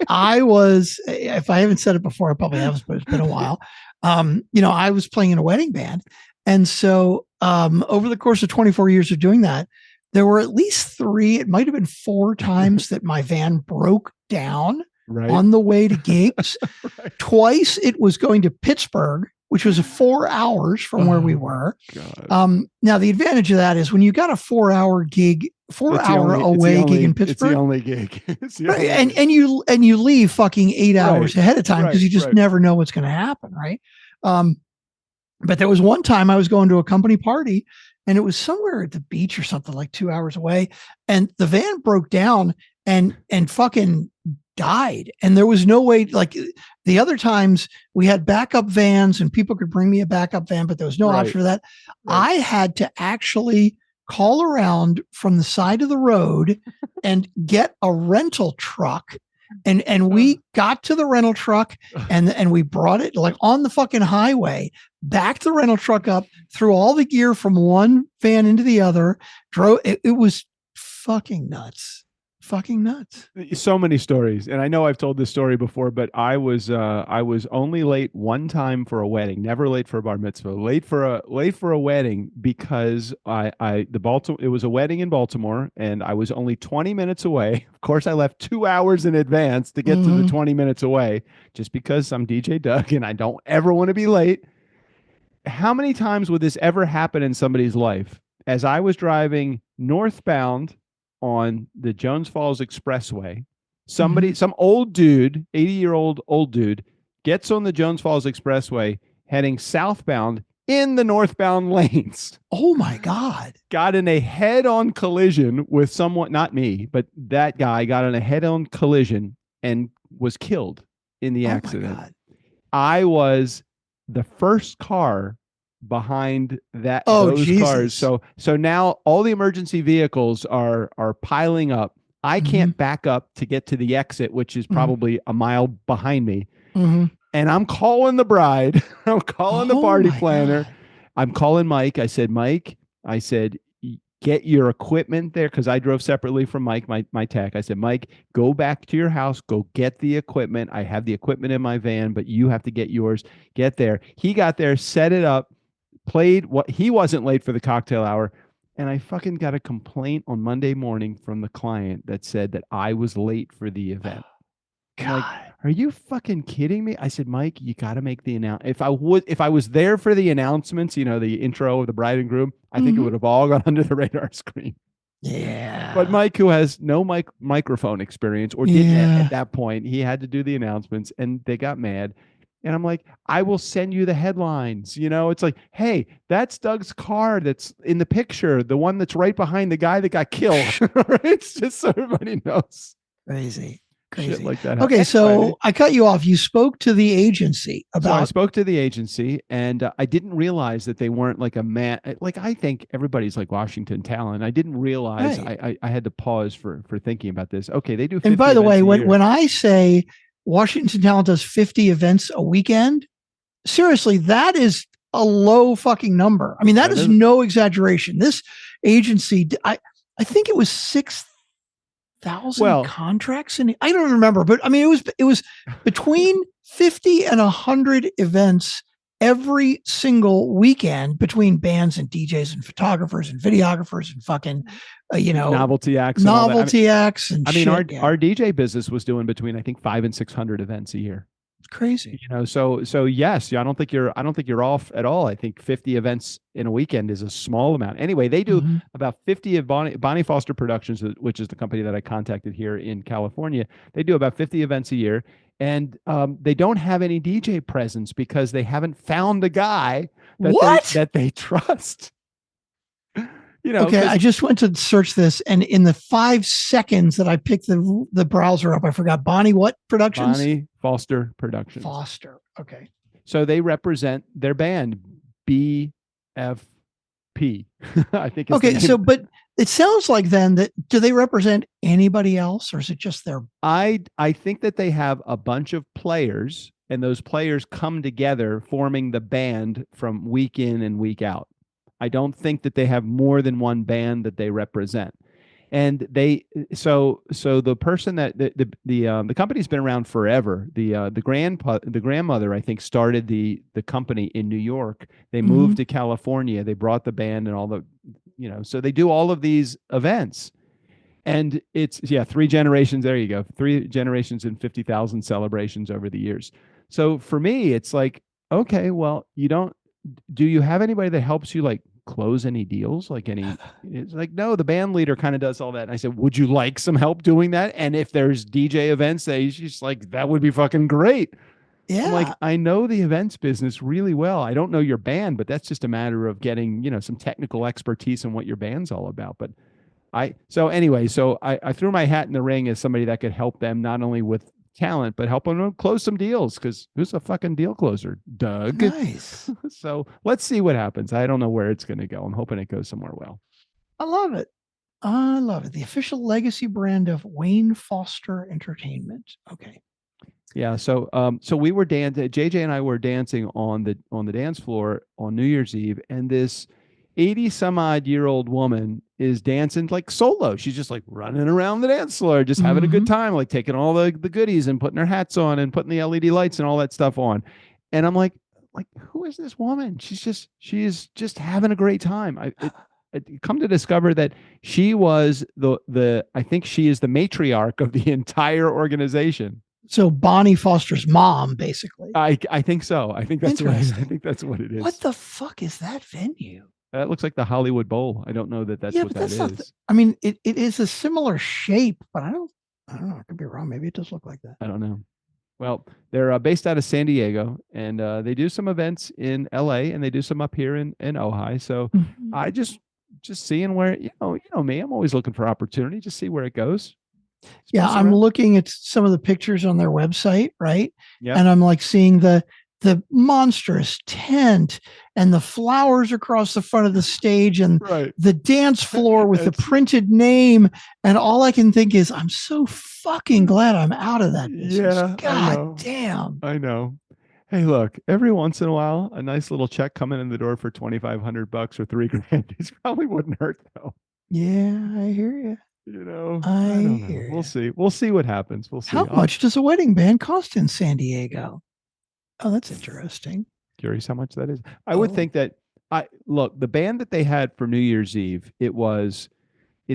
I was, if I haven't said it before, I probably have, but it's been a while. I was playing in a wedding band. And so over the course of 24 years of doing that, there were at least 3, it might have been 4 times that my van broke down Right. on the way to gigs. Right. Twice it was going to Pittsburgh, which was 4 hours from where we Oh, were. God. Now the advantage of that is when you got a 4-hour gig, 4-hour away gig in Pittsburgh, it's the only gig. It's the right? only And gig. you leave fucking 8 hours Right. ahead of time because you just Right. never know what's going to happen, right? But there was one time I was going to a company party and it was somewhere at the beach or something like 2 hours away, and the van broke down and fucking died. And there was no way, like the other times we had backup vans and people could bring me a backup van, but there was no Right. option for that. Right. I had to actually call around from the side of the road and get a rental truck. And we got to the rental truck and we brought it like on the fucking highway, backed the rental truck up, threw all the gear from one van into the other, drove. It was fucking nuts. Fucking nuts. So many stories, and I know I've told this story before, but I was only late one time for a wedding, never late for a bar mitzvah, late for a wedding because it was a wedding in Baltimore, and I was only 20 minutes away. Of course, I left 2 hours in advance to get to the 20 minutes away, just because I'm DJ Doug and I don't ever want to be late. How many times would this ever happen in somebody's life? As I was driving northbound on the Jones Falls Expressway, some old dude, 80-year-old old dude, gets on the Jones Falls Expressway heading southbound in the northbound lanes. Oh my God. Got in a head-on collision with someone, not me, but that guy got in a head-on collision and was killed in the accident. My God. I was the first car behind those cars. So now all the emergency vehicles are piling up. I can't back up to get to the exit, which is probably a mile behind me. And I'm calling the bride. I'm calling the party planner. God. I'm calling Mike. I said, Mike, get your equipment there, because I drove separately from Mike, my tech. I said, Mike, go back to your house, go get the equipment. I have the equipment in my van, but you have to get yours. Get there. He got there, set it up, played what he wasn't late for the cocktail hour. And I fucking got a complaint on Monday morning from the client that said that I was late for the event. I'm like, are you fucking kidding me? I said, Mike, you got to make the announcement. If I was there for the announcements, the intro of the bride and groom, I think it would have all gone under the radar screen. Yeah. But Mike, who has no microphone experience or didn't at that point, he had to do the announcements, and they got mad. And I'm like, I will send you the headlines. It's like, hey, that's Doug's car that's in the picture, the one that's right behind the guy that got killed. It's just so everybody knows. Crazy. Shit like that. Okay, so I cut you off. You spoke to the agency about. So I spoke to the agency, and I didn't realize that they weren't like a man. Like, I think everybody's like Washington talent. I didn't realize. Right. I had to pause for thinking about this. Okay, they do. 50 and by the way, events a year. when I say Washington Talent does 50 events a weekend, seriously, that is a low fucking number. I mean, that is no exaggeration. This agency, I think it was 6,000 contracts, and I don't remember, but I mean, it was between 50 and 100 events every single weekend between bands and DJs and photographers and videographers and fucking, novelty acts, acts. And I mean, our DJ business was doing between, I think, 500 and 600 events a year. It's crazy. So yes, I don't think you're off at all. I think 50 events in a weekend is a small amount. Anyway, they do about 50 of Bonnie Foster Productions, which is the company that I contacted here in California. They do about 50 events a year, and they don't have any DJ presence because they haven't found a guy that they trust. Okay, I just went to search this, and in the 5 seconds that I picked the browser up, I forgot Bonnie what Productions? Bonnie Foster Productions. Foster. Okay. So they represent their band, BFP. I think. Okay, so but it sounds like then that do they represent anybody else, or is it just their? I think that they have a bunch of players, and those players come together forming the band from week in and week out. I don't think that they have more than one band that they represent. And the person that the company's been around forever. The grandmother, I think, started the company in New York. They moved to California. They brought the band and all so they do all of these events. And it's 3 generations. There you go. 3 generations and 50,000 celebrations over the years. So for me, it's like, okay, well, do you have anybody that helps you like close any deals? It's like, no, the band leader kind of does all that. And I said, would you like some help doing that? And if there's DJ events, she's like, that would be fucking great. Yeah. I'm like, I know the events business really well. I don't know your band, but that's just a matter of getting, some technical expertise in what your band's all about. But I threw my hat in the ring as somebody that could help them not only with talent, but help them close some deals. Because who's a fucking deal closer? Doug. Nice. So let's see what happens. I don't know where it's going to go. I'm hoping it goes somewhere well. I love it. The official legacy brand of Wayne Foster Entertainment. Okay. Yeah. So we were dancing. JJ and I were dancing on the dance floor on New Year's Eve, and this 80-some-odd-year-old woman is dancing like solo. She's just like running around the dance floor, just having a good time, like taking all the goodies and putting her hats on and putting the LED lights and all that stuff on. And I'm like, who is this woman? She is just having a great time. I come to discover that she was I think she is the matriarch of the entire organization. So Bonnie Foster's mom, basically. I think so. I think that's right. I think that's what it is. What the fuck is that venue? That looks like the Hollywood Bowl. I don't know that that's what that is. It is a similar shape, but I don't know. I could be wrong. Maybe it does look like that. I don't know. Well, they're based out of San Diego, and they do some events in LA, and they do some up here in Ojai. So I just seeing where, you know me, I'm always looking for opportunity. Just see where it goes. Yeah, I'm looking at some of the pictures on their website, right? Yeah. And I'm like seeing the monstrous tent and the flowers across the front of the stage and the dance floor with the printed name. And all I can think is, I'm so fucking glad I'm out of that business. Yeah, God damn. I know. Hey, look, every once in a while, a nice little check coming in the door for $2,500 or $3,000. It probably wouldn't hurt though. Yeah, I hear you. I don't know. We'll see. We'll see what happens. We'll see. How much does a wedding band cost in San Diego? Oh, that's interesting. Curious how much that is. I would think that the band that they had for New Year's Eve, it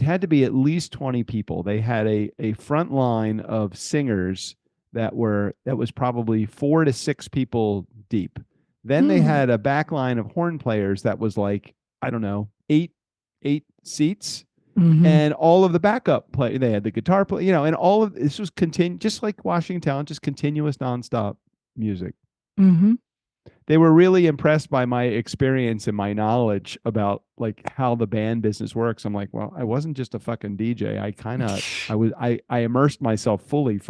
had to be at least 20 people. They had a front line of singers that was probably 4 to 6 people deep. Then they had a back line of horn players that was like, I don't know, 8 seats. And all of the backup play, they had the guitar play, and all of this was just like Washington Town, just continuous nonstop music. They were really impressed by my experience and my knowledge about like how the band business works. I'm like, well, I wasn't just a fucking DJ. I immersed myself fully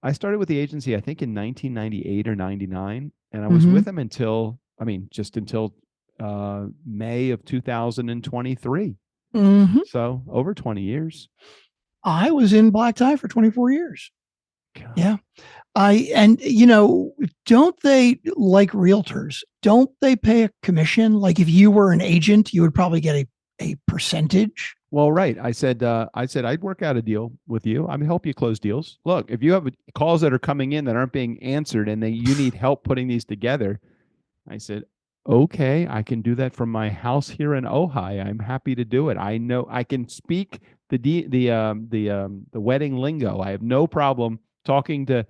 I started with the agency, I think in 1998 or 99. And I was with them until May of 2023. So over 20 years. I was in black tie for 24 years. God. Yeah. Don't they, like realtors, don't they pay a commission? Like if you were an agent, you would probably get a percentage. Well, right. I said I'd work out a deal with you. I mean, help you close deals. Look, if you have calls that are coming in that aren't being answered and you need help putting these together, I said, okay, I can do that from my house here in Ojai. I'm happy to do it. I know I can speak the wedding lingo. I have no problem talking to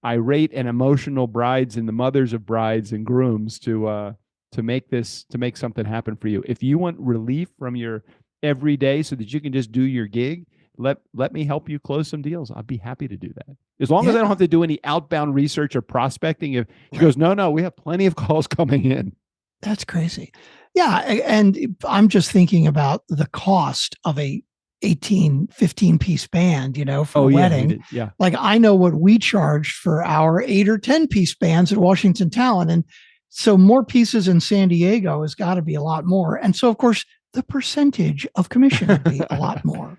irate and emotional brides and the mothers of brides and grooms to make something happen for you. If you want relief from your every day so that you can just do your gig, let me help you close some deals. I'd be happy to do that. As long as I don't have to do any outbound research or prospecting. If she goes, no, we have plenty of calls coming in. That's crazy. Yeah. And I'm just thinking about the cost of a 15 piece band, for a wedding. Yeah. Like I know what we charged for our 8 or 10 piece bands at Washington Talent. And so more pieces in San Diego has got to be a lot more. And so of course the percentage of commission would be a lot more.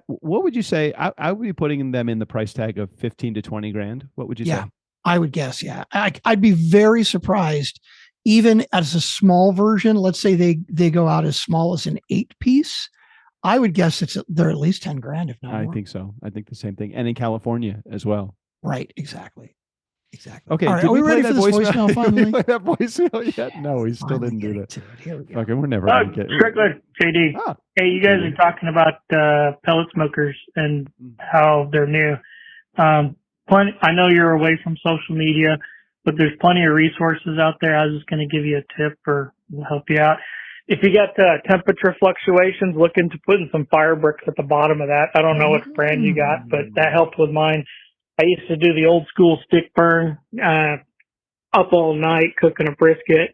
What would you say? I would be putting them in the price tag of 15 to 20 grand. What would you say? I would guess. Yeah. I'd be very surprised. Even as a small version, let's say they go out as small as an 8 piece, I would guess they're at least 10 grand, if not more. I think so. I think the same thing. And in California as well. Right. Exactly. Exactly. Okay. All right. Did Are we play ready for that this voicemail Did we finally? play that voicemail yet? No, we still Finally didn't do getting that. to it. Here we go. Fucking, we're never gonna get. Strickland, JD. Ah, Hey, you guys JD. are talking about pellet smokers and how they're new. I know you're away from social media, but there's plenty of resources out there. I was just going to give you a tip or help you out. If you got temperature fluctuations, look into putting some fire bricks at the bottom of that. I don't know what brand you got, but that helped with mine. I used to do the old school stick burn, up all night cooking a brisket.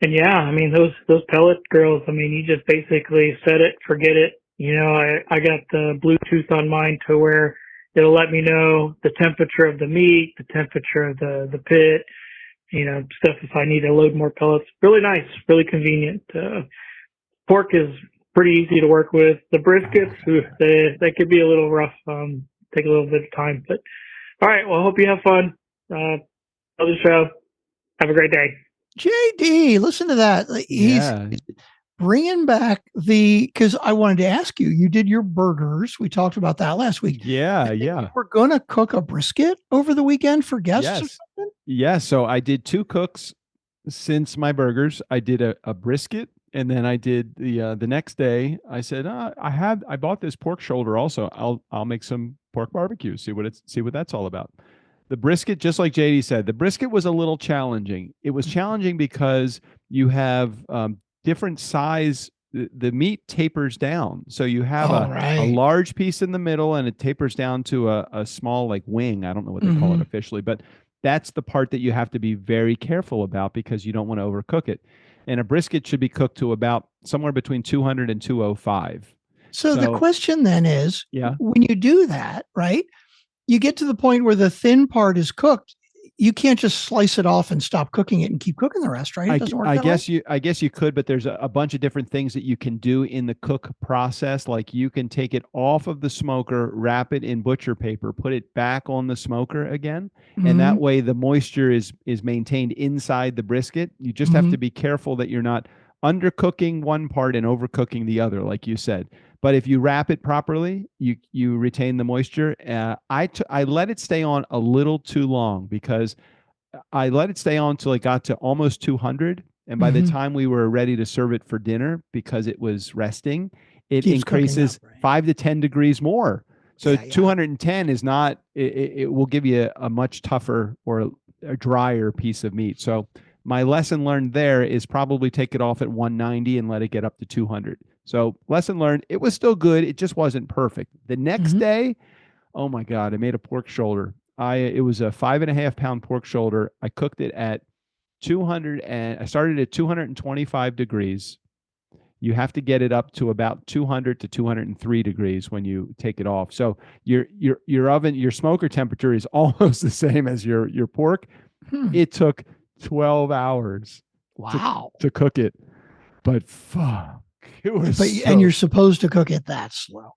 And yeah, I mean, those pellet grills, I mean, you just basically set it, forget it. You know, I got the Bluetooth on mine to where it'll let me know the temperature of the meat, the temperature of the pit, you know, stuff if I need to load more pellets. Really nice, really convenient. Pork is pretty easy to work with. The briskets, they could be a little rough, take a little bit of time. But all right, well, I hope you have fun. Love the show. Have a great day. JD, listen to that. He's bringing back because I wanted to ask you, you did your burgers. We talked about that last week. Yeah. We're going to cook a brisket over the weekend for guests or something? Yeah. So I did 2 cooks since my burgers. I did a brisket, and then I did the next day. I said, I bought this pork shoulder also. I'll make some pork barbecue. See what that's all about. The brisket, just like JD said, the brisket was a little challenging. It was challenging because you have different size. The meat tapers down, so you have a large piece in the middle, and it tapers down to a small like wing. I don't know what they call it officially, but that's the part that you have to be very careful about because you don't want to overcook it. And a brisket should be cooked to about somewhere between 200 and 205. So the question then is, when you do that, right? You get to the point where the thin part is cooked. You can't just slice it off and stop cooking it and keep cooking the rest, right? It doesn't work that way? I guess you could, but there's a bunch of different things that you can do in the cook process. Like you can take it off of the smoker, wrap it in butcher paper, put it back on the smoker again, and that way the moisture is maintained inside the brisket. You just have to be careful that you're not undercooking one part and overcooking the other, like you said. But if you wrap it properly, you retain the moisture. I let it stay on a little too long because I let it stay on until it got to almost 200. And by the time we were ready to serve it for dinner, because it was resting, it increases 5 to 10 degrees more. So 210 is not, it will give you a much tougher or a drier piece of meat. So my lesson learned there is probably take it off at 190 and let it get up to 200. So lesson learned, it was still good. It just wasn't perfect. The next day, oh my God, I made a pork shoulder. It was a 5.5 pound pork shoulder. I cooked it at 200 and I started at 225 degrees. You have to get it up to about 200 to 203 degrees when you take it off. So your oven, your smoker temperature is almost the same as your pork. It took 12 hours to cook it. But fuck, it was and you're supposed to cook it that slow.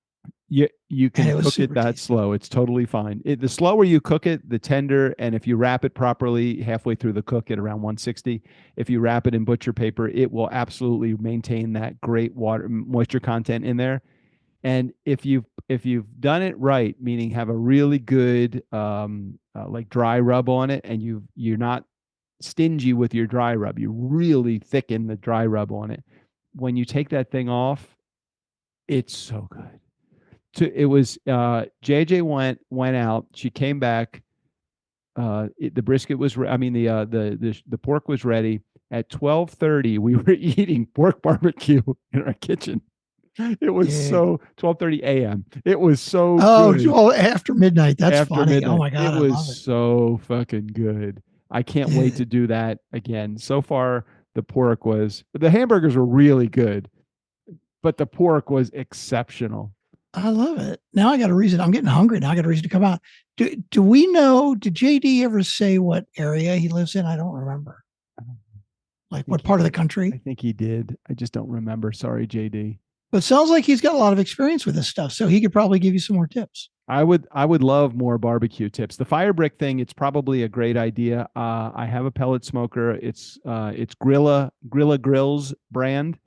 You can cook it that slow. It's totally fine. The slower you cook it, the tender. And if you wrap it properly halfway through the cook at around 160, if you wrap it in butcher paper, it will absolutely maintain that great moisture content in there. And if you've done it right, meaning have a really good like dry rub on it, and you're not stingy with your dry rub, you really thicken the dry rub on it. When you take that thing off, it's so good. It was JJ went out. She came back. The brisket was. The pork was ready at 12:30. We were eating pork barbecue in our kitchen. It was 12:30 a.m. It was so good. Oh, after midnight. That's after funny. Midnight. Oh my God, it was so fucking good. I can't wait to do that again. So far, the hamburgers were really good, but the pork was exceptional. I love it. Now I got a reason. I'm getting hungry. Now I got a reason to come out. Do we know, did JD ever say what area he lives in? I don't remember. Like what part of the country? I think he did. I just don't remember. Sorry, JD. But it sounds like he's got a lot of experience with this stuff. So he could probably give you some more tips. I would love more barbecue tips. The fire brick thing, it's probably a great idea. I have a pellet smoker. It's Grilla Grills brand.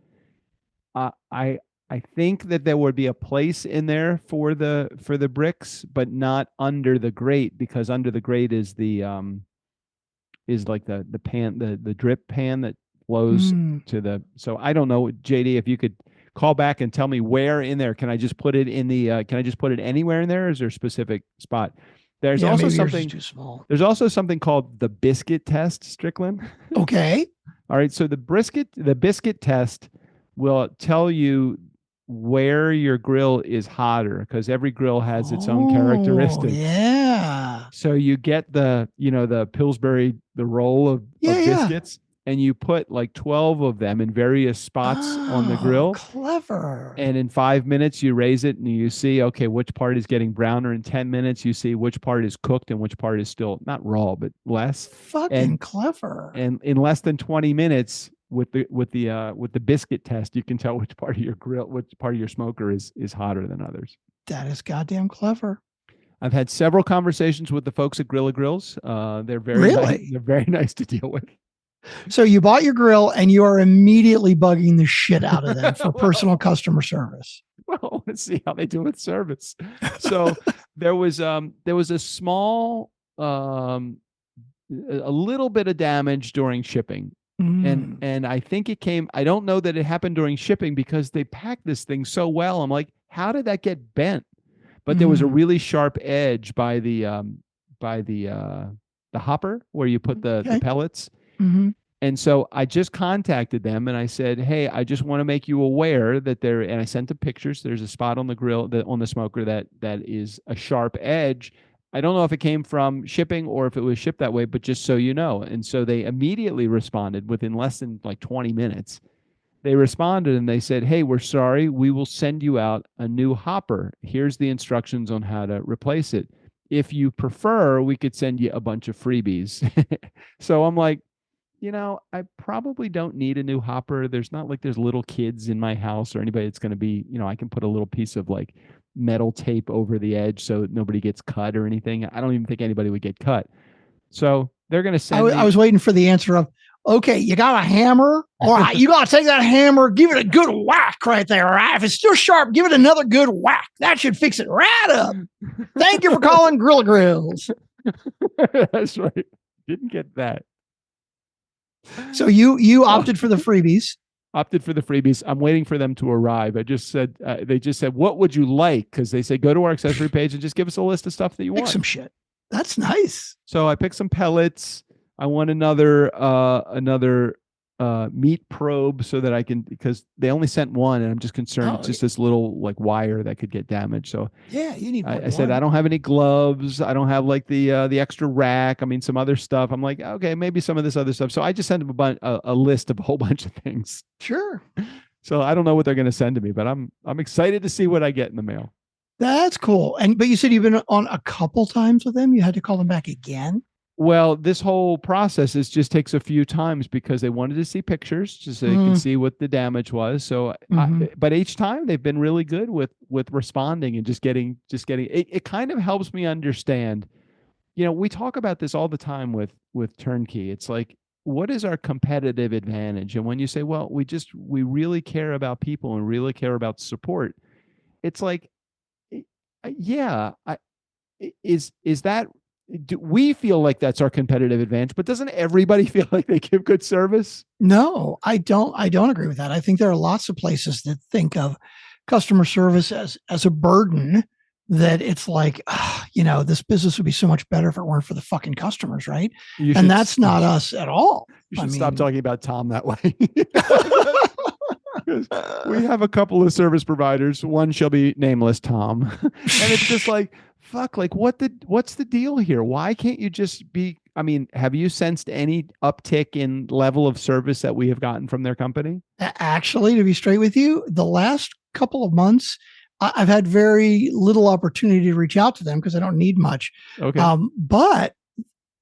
I think that there would be a place in there for the bricks, but not under the grate, because under the grate is the like the pan, the drip pan that flows to the. So I don't know, JD, if you could call back and tell me where in there. Can I just put it in the? Can I just put it anywhere in there? Or is there a specific spot? There's also maybe yours is something too small. There's also something called the biscuit test, Strickland. Okay. All right. So the biscuit test will tell you where your grill is hotter, because every grill has its own characteristics. Yeah. So you get the Pillsbury, the roll of biscuits, and you put like 12 of them in various spots on the grill. Clever. And in 5 minutes, you raise it and you see, okay, which part is getting browner. In 10 minutes, you see which part is cooked and which part is still not raw, but less. Fucking clever. And in less than 20 minutes with the biscuit test, you can tell which part of your grill, which part of your smoker is hotter than others. That is goddamn clever. I've had several conversations with the folks at Grilla Grills. They're very nice, they're very nice to deal with. So you bought your grill and you are immediately bugging the shit out of them for personal customer service. Well, I want to see how they do with service. So there was a small, a little bit of damage during shipping. And I think it came, I don't know that it happened during shipping because they packed this thing so well. I'm like, how did that get bent? But there was a really sharp edge by the hopper where you put the pellets. And so I just contacted them and I said, hey, I just want to make you aware that and I sent them pictures. There's a spot on the grill, on the smoker that is a sharp edge. I don't know if it came from shipping or if it was shipped that way, but just so you know. And so they immediately responded within less than like 20 minutes. They responded and they said, hey, we're sorry. We will send you out a new hopper. Here's the instructions on how to replace it. If you prefer, we could send you a bunch of freebies. So I'm like, I probably don't need a new hopper. There's not like there's little kids in my house or anybody that's going to be, I can put a little piece of like metal tape over the edge so nobody gets cut or anything. I don't even think anybody would get cut. So they're going to send I was waiting for the answer of, okay, you got a hammer? All right, you got to take that hammer, give it a good whack right there. All right. If it's still sharp, give it another good whack. That should fix it right up. Thank you for calling Grilla Grills. That's right. Didn't get that. So you opted for the freebies. Opted for the freebies. I'm waiting for them to arrive. I just said, they just said, what would you like? Because they say, go to our accessory page and just give us a list of stuff that you want. Pick some shit. That's nice. So I picked some pellets. I want another meat probe so that I can, because they only sent one and I'm just concerned it's just this little like wire that could get damaged. So yeah, you need I said, I don't have any gloves. I don't have like the extra rack. I mean, some other stuff. I'm like, okay, maybe some of this other stuff. So I just sent them a list of a whole bunch of things. Sure. So I don't know what they're going to send to me, but I'm excited to see what I get in the mail. That's cool. But you said you've been on a couple times with them. You had to call them back again. Well, this whole process just takes a few times because they wanted to see pictures just so they can see what the damage was. So, but each time they've been really good with responding and just getting it. It kind of helps me understand. We talk about this all the time with Turnkey. It's like, what is our competitive advantage? And when you say, well, we really care about people and really care about support, it's like, yeah, is that. Do we feel like that's our competitive advantage, but doesn't everybody feel like they give good service? No, I don't agree with that. I think there are lots of places that think of customer service as a burden, that it's like, this business would be so much better if it weren't for the fucking customers. Right. And that's not us at all. You should stop talking about Tom that way. We have a couple of service providers. One shall be nameless, Tom. And it's just like, fuck, like what's the deal here? Why can't you just be, have you sensed any uptick in level of service that we have gotten from their company? Actually, to be straight with you, the last couple of months, I've had very little opportunity to reach out to them because I don't need much. Okay. But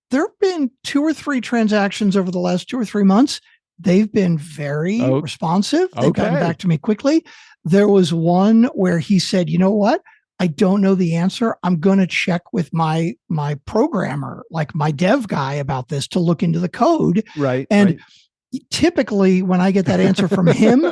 there have been 2 or 3 transactions over the last 2 or 3 months. They've been very responsive. They've gotten back to me quickly. There was one where he said, you know what? I don't know the answer. I'm going to check with my programmer, like my dev guy, about this to look into the code. Right. And typically when I get that answer from him,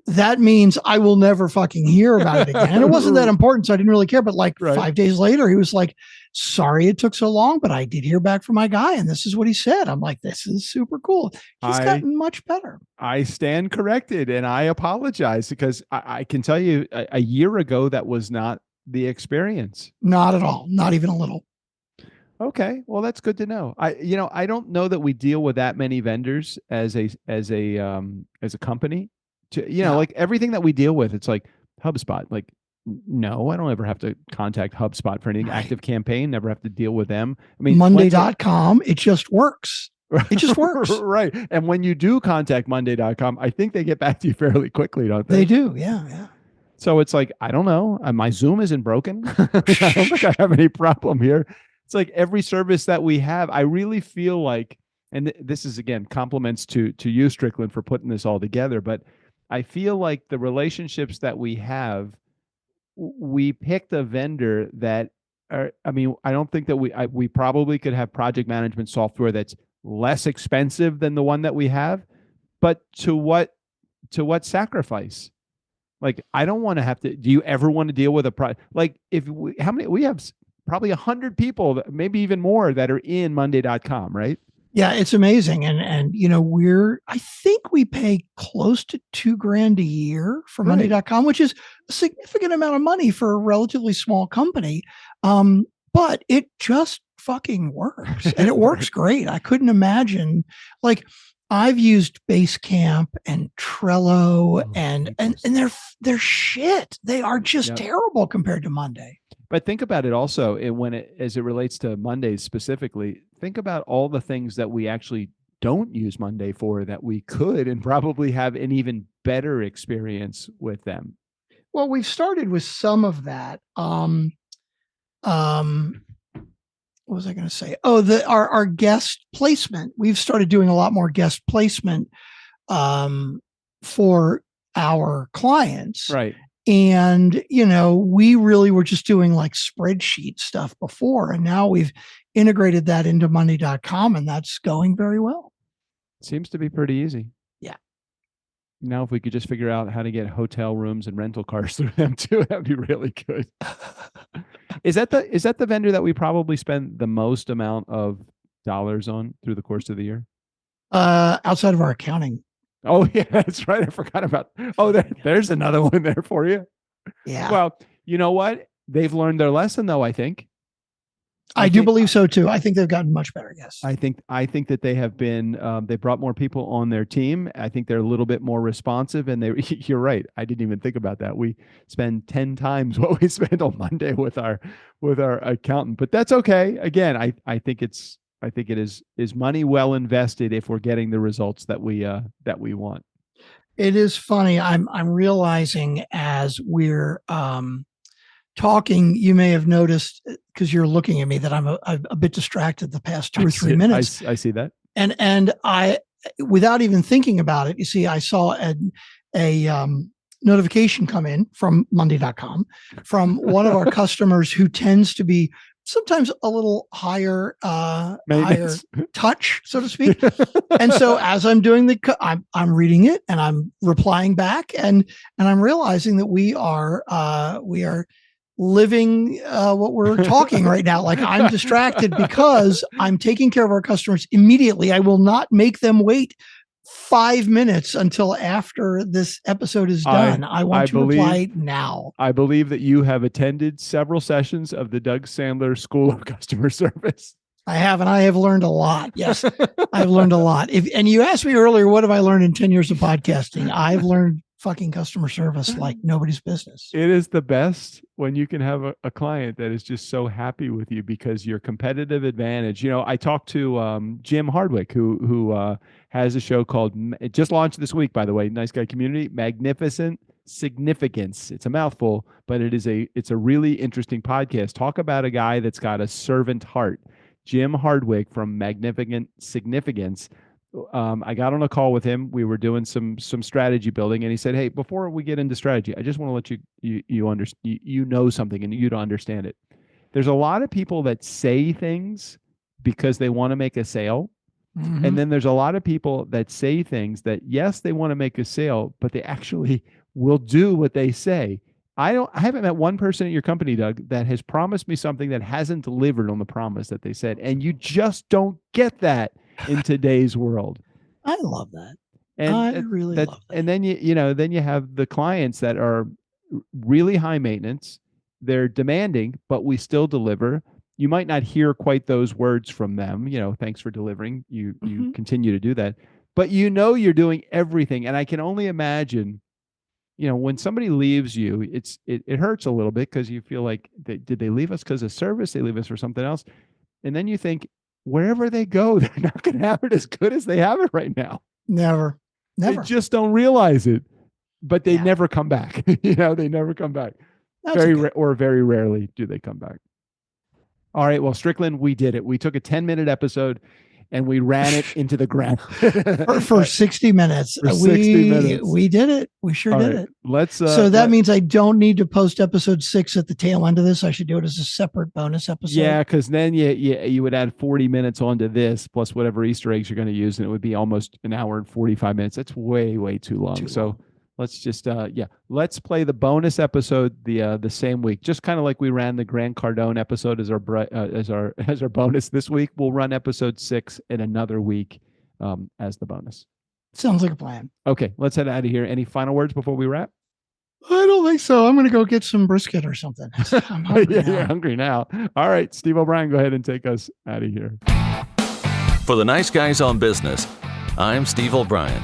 that means I will never fucking hear about it again. It wasn't that important, so I didn't really care. But like Right. 5 days later, he was like, sorry it took so long, but I did hear back from my guy, and this is what he said. I'm like, this is super cool. He's gotten much better. I stand corrected, and I apologize, because I can tell you a year ago that was not the experience. Not at all. Not even a little. Okay, well, that's good to know. I don't know that we deal with that many vendors as a company. Like everything that we deal with, it's like HubSpot. Like, no, I don't ever have to contact HubSpot for anything. Right. Active Campaign, never have to deal with them. I mean, Monday.com, it just works. It just works. Right. And when you do contact Monday.com, I think they get back to you fairly quickly, don't they? They do. Yeah. Yeah. So it's like, I don't know. My Zoom isn't broken. I don't think I have any problem here. It's like every service that we have, I really feel like, and this is, again, compliments to you, Strickland, for putting this all together, but I feel like the relationships that we have, we picked a vendor that I don't think that we probably could have project management software that's less expensive than the one that we have, but to what sacrifice? Like, I don't want to have to. Do you ever want to deal with like, we have probably 100 people, maybe even more, that are in Monday.com, right? Yeah, it's amazing. And I think we pay close to $2,000 a year for Monday.com, which is a significant amount of money for a relatively small company. But it just fucking works, and it works great. I couldn't imagine, like, I've used Basecamp and Trello, and they're shit. They are just terrible compared to Monday. But think about it also, as it relates to Mondays specifically, think about all the things that we actually don't use Monday for that we could and probably have an even better experience with them. Well, we've started with some of that. What was I going to say? Oh, our guest placement. We've started doing a lot more guest placement for our clients. Right. And, we really were just doing like spreadsheet stuff before. And now we've integrated that into Monday.com, and that's going very well. Seems to be pretty easy. Yeah. Now, if we could just figure out how to get hotel rooms and rental cars through them too, that'd be really good. Is that the vendor that we probably spend the most amount of dollars on through the course of the year? Outside of our accounting. Oh yeah, that's right. I forgot about. Oh, there's another one there for you. Yeah. Well, you know what? They've learned their lesson, though. I think. I do believe so too. I think they've gotten much better. Yes. I think that they have been. They brought more people on their team. I think they're a little bit more responsive, and you're right. I didn't even think about that. We spend 10 times what we spend on Monday with our accountant, but that's okay. Again, I think it is money well invested if we're getting the results that we want. It is funny. I'm realizing as we're talking, you may have noticed, because you're looking at me, that I'm a bit distracted the past 2 or 3 minutes. I see that. And I, without even thinking about it, you see, I saw a notification come in from Monday.com from one of our customers who tends to be sometimes a little higher touch, so to speak. And so as I'm doing I'm reading it and I'm replying back, and I'm realizing that we are living what we're talking right now. Like, I'm distracted because I'm taking care of our customers immediately. I will not make them wait 5 minutes until after this episode is done. I want to reply now. I believe that you have attended several sessions of the Doug Sandler School of Customer Service. I have, and I have learned a lot. Yes, I've learned a lot. And you asked me earlier, what have I learned in 10 years of podcasting? I've learned fucking customer service like nobody's business. It is the best when you can have a client that is just so happy with you because your competitive advantage. I talked to Jim Hardwick, who has a show called, it just launched this week, by the way, Nice Guy Community, Magnificent Significance. It's a mouthful, but it's a really interesting podcast. Talk about a guy that's got a servant heart. Jim Hardwick from Magnificent Significance. I got on a call with him. We were doing some strategy building, and he said, "Hey, before we get into strategy, I just want to let you know something, and you to understand it. There's a lot of people that say things because they want to make a sale, Mhm. And then there's a lot of people that say things that, yes, they want to make a sale, but they actually will do what they say. I haven't met one person at your company, Doug, that has promised me something that hasn't delivered on the promise that they said. And you just don't get that in today's world. I love that. And I really love that. And then then you have the clients that are really high maintenance. They're demanding, but we still deliver. You might not hear quite those words from them. Thanks for delivering. You Mhm. continue to do that, but you're doing everything. And I can only imagine, when somebody leaves you, it hurts a little bit because you feel like, did they leave us because of service? They leave us for something else. And then you think, wherever they go, they're not going to have it as good as they have it right now. Never. They just don't realize it, but they Yeah. never come back. They never come back. That's okay. Very rarely do they come back. All right. Well, Strickland, we did it. We took a 10-minute episode and we ran it into the ground for 60 minutes. For 60 minutes. We did it. We sure All did right, it. Let's. So that means I don't need to post episode 6 at the tail end of this. I should do it as a separate bonus episode. Yeah, because then you would add 40 minutes onto this plus whatever Easter eggs you're going to use, and it would be almost an hour and 45 minutes. That's way too long. So let's just let's play the bonus episode the same week, just kind of like we ran the Grant Cardone episode as our bonus this week. We'll run episode 6 in another week as the bonus. Sounds like a plan. Okay, let's head out of here. Any final words before we wrap? I don't think so. I'm going to go get some brisket or something. I'm hungry now. You're hungry now. All right, Steve O'Brien, go ahead and take us out of here. For the Nice Guys on Business, I'm Steve O'Brien.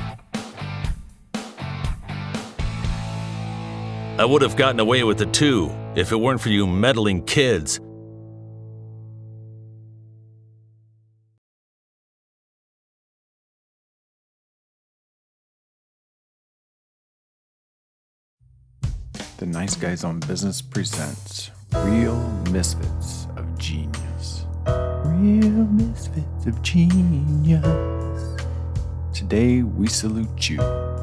I would have gotten away with the 2 if it weren't for you meddling kids. The Nice Guys on Business presents Real Misfits of Genius. Real Misfits of Genius. Today we salute you,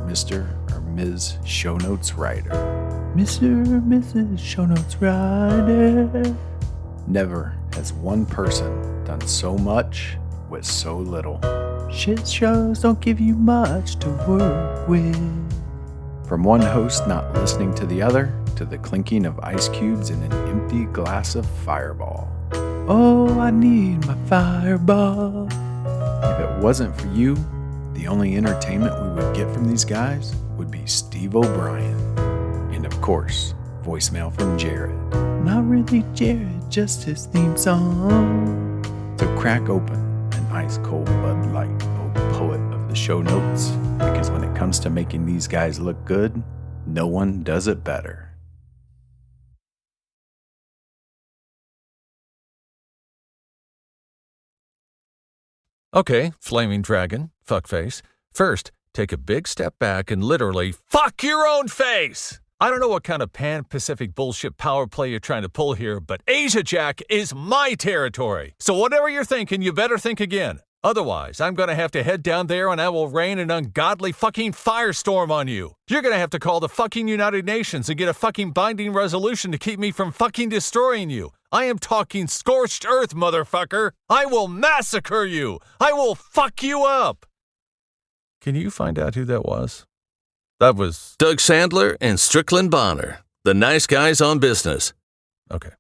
Mr. or Ms. Show Notes Writer. Mr. or Mrs. Show Notes Writer. Never has one person done so much with so little. Shit shows don't give you much to work with. From one host not listening to the other, to the clinking of ice cubes in an empty glass of Fireball. Oh, I need my Fireball. If it wasn't for you, the only entertainment we would get from these guys would be Steve O'Brien. And of course, voicemail from Jared. Not really Jared, just his theme song. So crack open an ice-cold Bud Light, oh poet of the show notes, because when it comes to making these guys look good, no one does it better. Okay, Flaming Dragon, fuckface. First, take a big step back and literally fuck your own face! I don't know what kind of pan-Pacific bullshit power play you're trying to pull here, but Asia Jack is my territory. So whatever you're thinking, you better think again. Otherwise, I'm going to have to head down there and I will rain an ungodly fucking firestorm on you. You're going to have to call the fucking United Nations and get a fucking binding resolution to keep me from fucking destroying you. I am talking scorched earth, motherfucker. I will massacre you. I will fuck you up. Can you find out who that was? That was Doug Sandler and Strickland Bonner, the Nice Guys on Business. Okay.